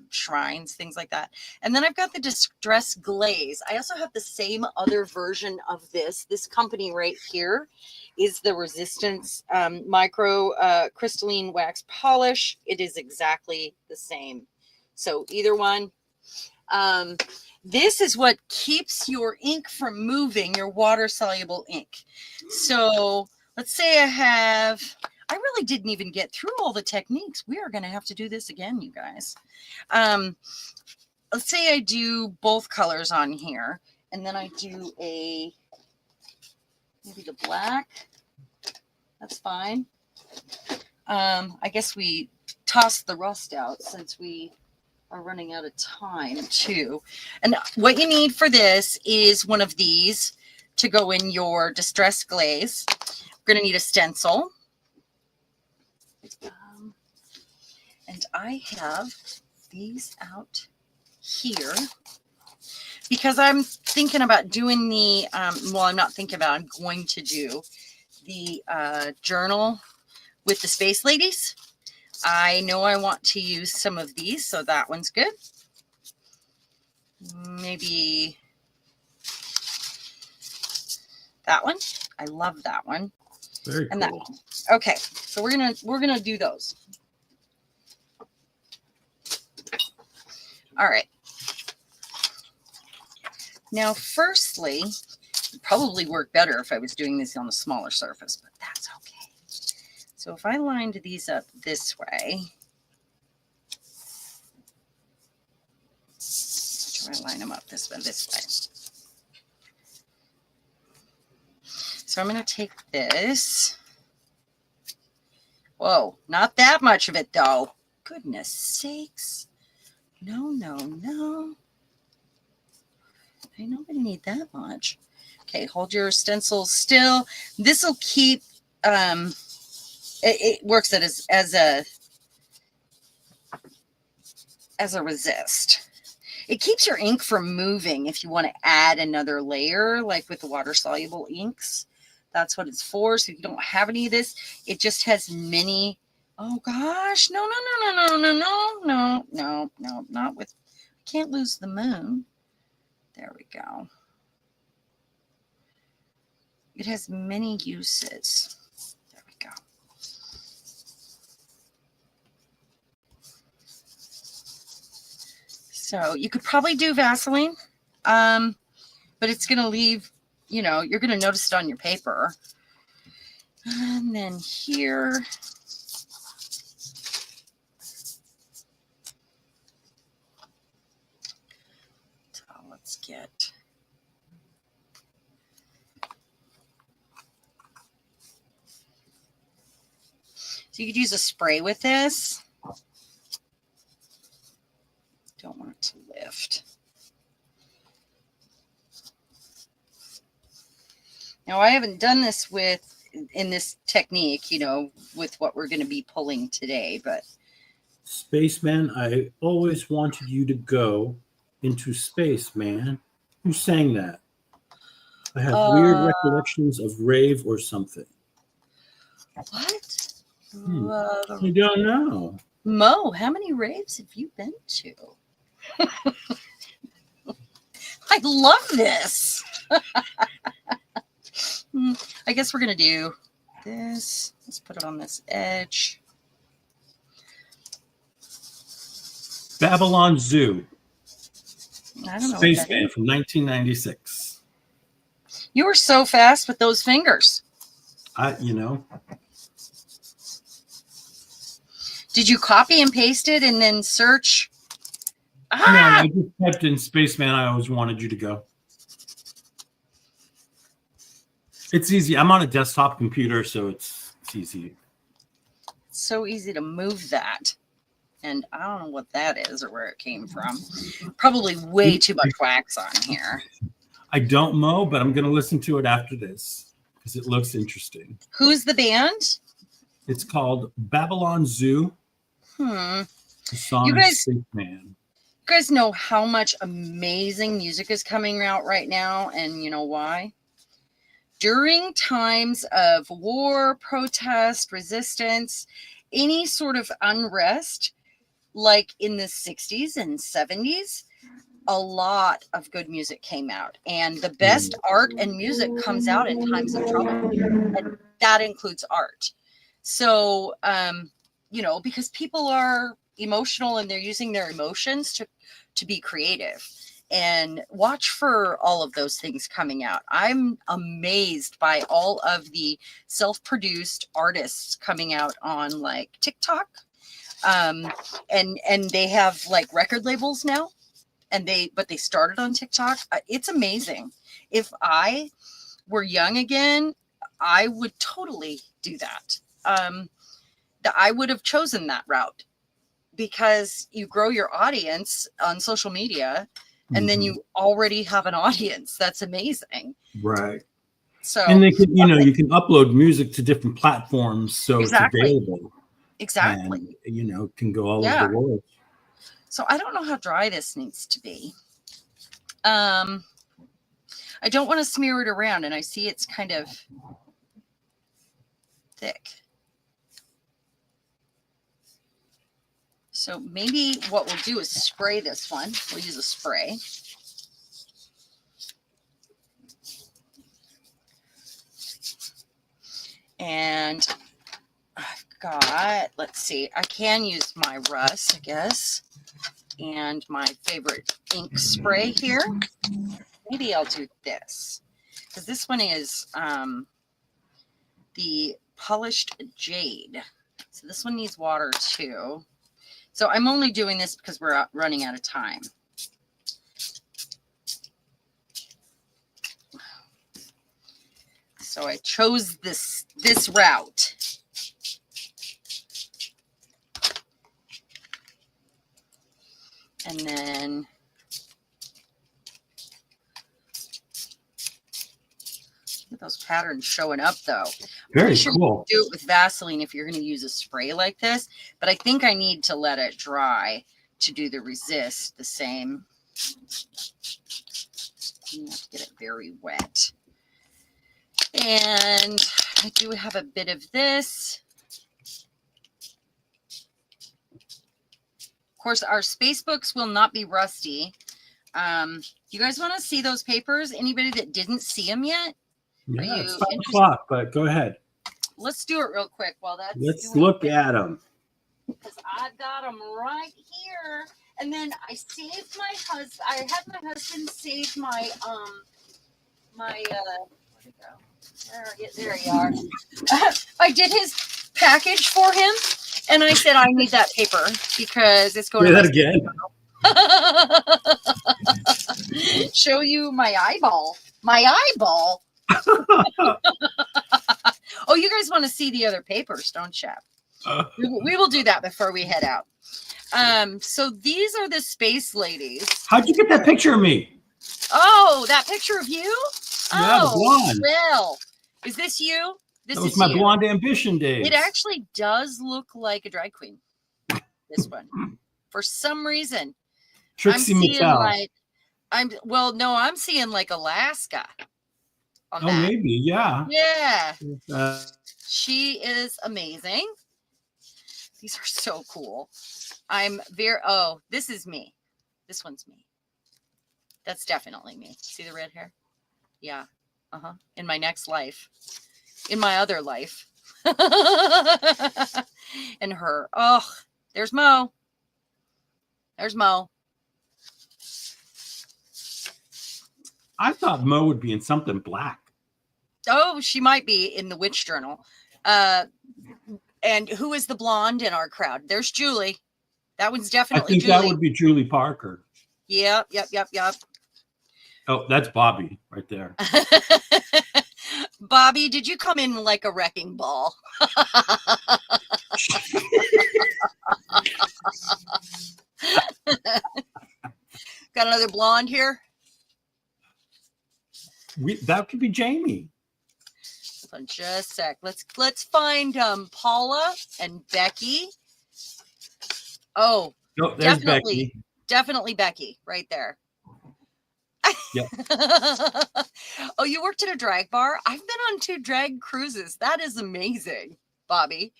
shrines, things like that. And then I've got the Distress Glaze. I also have the same other version of this. This company right here is the Resistance Micro Crystalline Wax Polish. It is exactly the same. So either one. This is what keeps your ink from moving, your water-soluble ink. So let's say I really didn't even get through all the techniques. We are going to have to do this again, you guys. Let's say I do both colors on here, and then I do maybe the black. That's fine. I guess we toss the rust out since we are running out of time too. And what you need for this is one of these to go in your Distress Glaze. We're going to need a stencil. And I have these out here because I'm thinking about doing the, well, I'm not thinking about, I'm going to do the journal with the Space Ladies. I know I want to use some of these, so that one's good. Maybe that one. I love that one. Very and cool. That one. Okay, so we're gonna do those. All right. Now, firstly, it'd probably work better if I was doing this on a smaller surface, but that's okay. So if I lined these up this way, do I line them up this way? So I'm going to take this. Whoa, not that much of it though. Goodness sakes. No. I know I need that much. Okay, hold your stencil still. This will keep, it works as a resist. It keeps your ink from moving if you want to add another layer, like with the water-soluble inks. That's what it's for. So if you don't have any of this, it just has many. Oh gosh, no, not with, can't lose the moon. There we go. It has many uses. There we go. So you could probably do Vaseline, but it's going to leave, you know, you're going to notice it on your paper. And then here. So let's get. So you could use a spray with this. Don't want it to lift. Now I haven't done this in this technique, you know, with what we're going to be pulling today, but. Spaceman, I always wanted you to go into space, man. Who sang that? I have weird recollections of rave or something. What? I don't know. Mo, how many raves have you been to? I love this. I guess we're going to do this. Let's put it on this edge. Babylon Zoo. I don't know. Spaceman from 1996. You were so fast with those fingers. You know. Did you copy and paste it and then search? No, I just typed in Spaceman. I always wanted you to go. It's easy. I'm on a desktop computer, so it's easy. It's so easy to move that. And I don't know what that is or where it came from. Probably way too much wax on here. I don't know, but I'm going to listen to it after this because it looks interesting. Who's the band? It's called Babylon Zoo. The song you guys Spaceman. guys know how much amazing music is coming out right now, and you know why? During times of war, protest, resistance, any sort of unrest, like in the 60s and 70s, a lot of good music came out. And the best art and music comes out in times of trouble. And that includes art. So, you know, because people are emotional and they're using their emotions to be creative. And watch for all of those things coming out. I'm amazed by all of the self-produced artists coming out on like TikTok. And they have like record labels now, but they started on TikTok. It's amazing. If I were young again, I would totally do that. I would have chosen that route, because you grow your audience on social media, and then you already have an audience. That's amazing. Right. So, and they can, you can upload music to different platforms, so Exactly. it's available. Exactly. And, it can go all over the world. So I don't know how dry this needs to be. I don't want to smear it around, and I see it's kind of thick. So maybe what we'll do is spray this one. We'll use a spray. And I've got, let's see, I can use my Rust, I guess, and my favorite ink spray here. Maybe I'll do this, because this one is the polished jade. So this one needs water too. So I'm only doing this because we're running out of time. So I chose this route. And then look at those patterns showing up, though. Very sure cool. You do it with Vaseline if you're going to use a spray like this, but I think I need to let it dry to do the resist the same. You have to get it very wet. And I do have a bit of this. Of course, our space books will not be rusty. You guys want to see those papers? Anybody that didn't see them yet? Yeah, it's 5 o'clock, but go ahead. Let's do it real quick while that's. Let's look at them. Because I've got them right here. And then I saved my husband. I had my husband save my where'd it go? There you are. I did his package for him, and I said I need that paper because it's going. Say that again. Show you my eyeball. My eyeball. Oh, you guys want to see the other papers, don't you? We will do that before we head out. So these are the space ladies. How'd you get that picture of me? Oh, that picture of you? Yeah, the blonde. Well, is this you? That was my blonde ambition days. It actually does look like a drag queen. This one, for some reason, Trixie Mattel. I'm seeing like Alaska. Oh, that. Maybe, yeah. Yeah. She is amazing. These are so cool. This is me. This one's me. That's definitely me. See the red hair? Yeah. In my next life. In my other life. And her. Oh, there's Mo. There's Mo. I thought Mo would be in something black. Oh, she might be in the Witch Journal. And who is the blonde in our crowd? There's Julie. That one's definitely I think Julie. That would be Julie Parker. Yep. Oh, that's Bobby right there. Bobby, did you come in like a wrecking ball? Got another blonde here? That could be Jamie. Hold on just a sec. Let's find Paula and Becky. Oh, there's Becky. definitely Becky right there. Yep. Oh, you worked at a drag bar? I've been on 2 drag cruises. That is amazing, Bobby.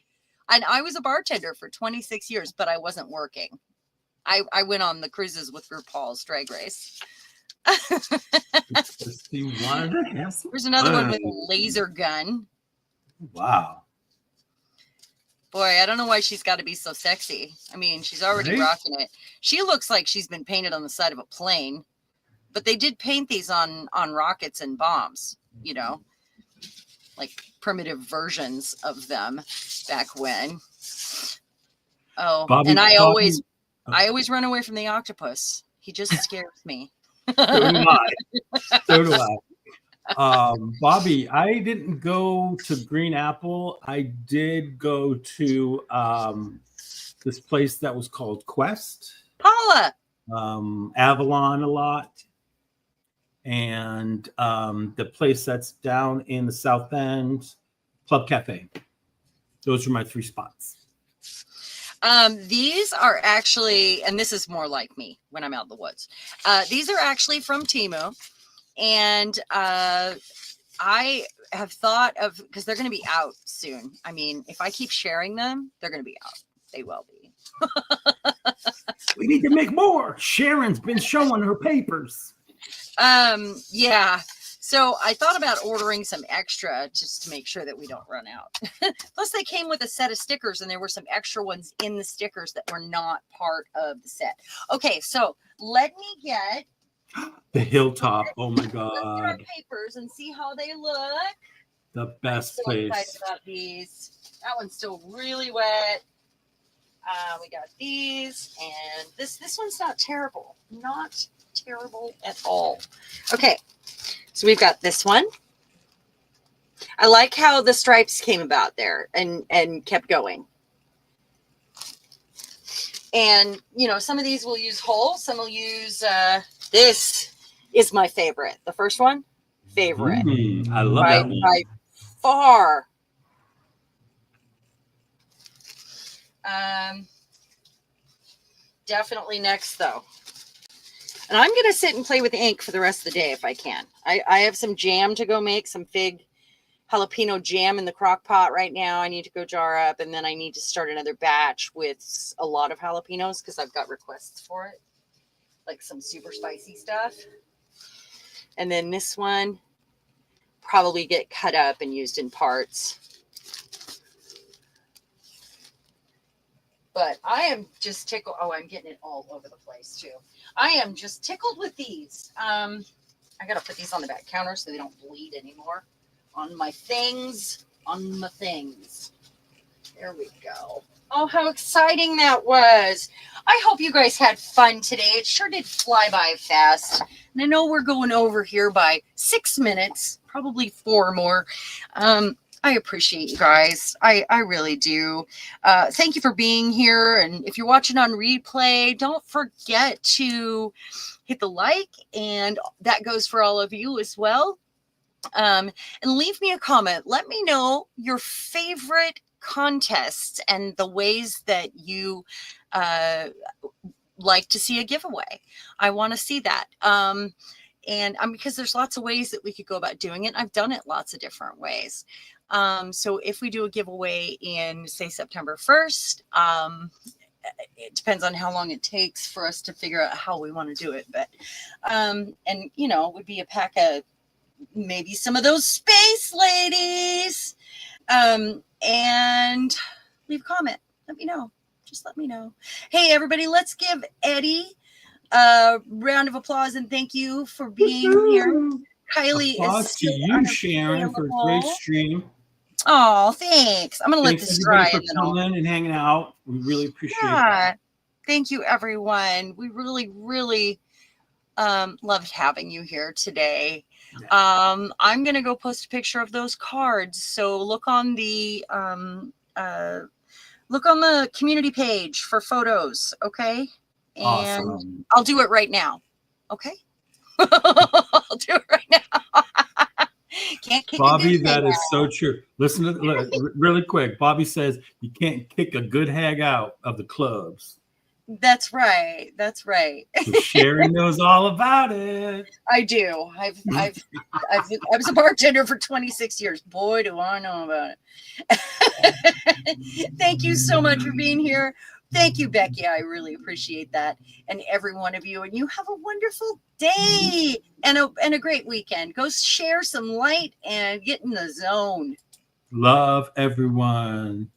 And I was a bartender for 26 years, but I wasn't working. I went on the cruises with RuPaul's Drag Race. There's another one with a laser gun. Wow. Boy, I don't know why she's got to be so sexy. I mean, she's already rocking it. She looks like she's been painted on the side of a plane. But they did paint these on rockets and bombs, you know, like primitive versions of them back when. Oh, Bobby, and I always run away from the octopus. He just scares me. So do I. So do I. Bobby, I didn't go to Green Apple. I did go to this place that was called Quest. Paula. Avalon a lot. And the place that's down in the South End, Club Cafe. Those are my 3 spots. These are actually, and this is more like me when I'm out in the woods. These are actually from Temu. And I have thought of, because they're going to be out soon. I mean, if I keep sharing them, they're going to be out. They will be. We need to make more. Sharon's been showing her papers. Yeah. So I thought about ordering some extra just to make sure that we don't run out. Plus they came with a set of stickers and there were some extra ones in the stickers that were not part of the set. Okay. So let me get the hilltop. Oh my God. Let's get our papers and see how they look. The best I'm so place. excited about these. That one's still really wet. We got these and this one's not terrible. Not terrible at all. Okay, so we've got this one. I like how the stripes came about there and kept going. And you know, some of these will use whole, some will use this is my favorite. The first one, favorite. I love that one. By far. Definitely next though. And I'm going to sit and play with ink for the rest of the day if I can. I have some jam to go make, some fig jalapeno jam in the crock pot right now. I need to go jar up, and then I need to start another batch with a lot of jalapenos because I've got requests for it, like some super spicy stuff. And then this one probably get cut up and used in parts. But I am just tickled. Oh, I'm getting it all over the place too. I am just tickled with these. I got to put these on the back counter so they don't bleed anymore. On my things. There we go. Oh, how exciting that was. I hope you guys had fun today. It sure did fly by fast. And I know we're going over here by 6 minutes, probably 4 more. I appreciate you guys. I really do. Thank you for being here. And if you're watching on replay, don't forget to hit the like. And that goes for all of you as well. And leave me a comment. Let me know your favorite contests and the ways that you like to see a giveaway. I want to see that. And because there's lots of ways that we could go about doing it. I've done it lots of different ways. So if we do a giveaway in, say, September 1st, it depends on how long it takes for us to figure out how we want to do it. But, and, you know, it would be a pack of maybe some of those space ladies. And leave a comment. Let me know. Just let me know. Hey, everybody, let's give Eddie a round of applause and thank you for being here. Kylie applause is to you, Sharon, for a great stream. Oh, thanks. I'm going to let this dry. For coming and hanging out. We really appreciate that. Thank you, everyone. We really, really loved having you here today. Yeah. I'm going to go post a picture of those cards. So look on the community page for photos. Okay. And awesome. I'll do it right now. Okay. I'll do it right now. Can't kick Bobby, that is so true. Listen to really quick. Bobby says you can't kick a good hag out of the clubs. That's right. That's right. So Sherry knows all about it. I do. I was a bartender for 26 years. Boy, do I know about it. Thank you so much for being here. Thank you, Becky. I really appreciate that. And every one of you. And you have a wonderful day and a great weekend. Go share some light and get in the zone. Love everyone.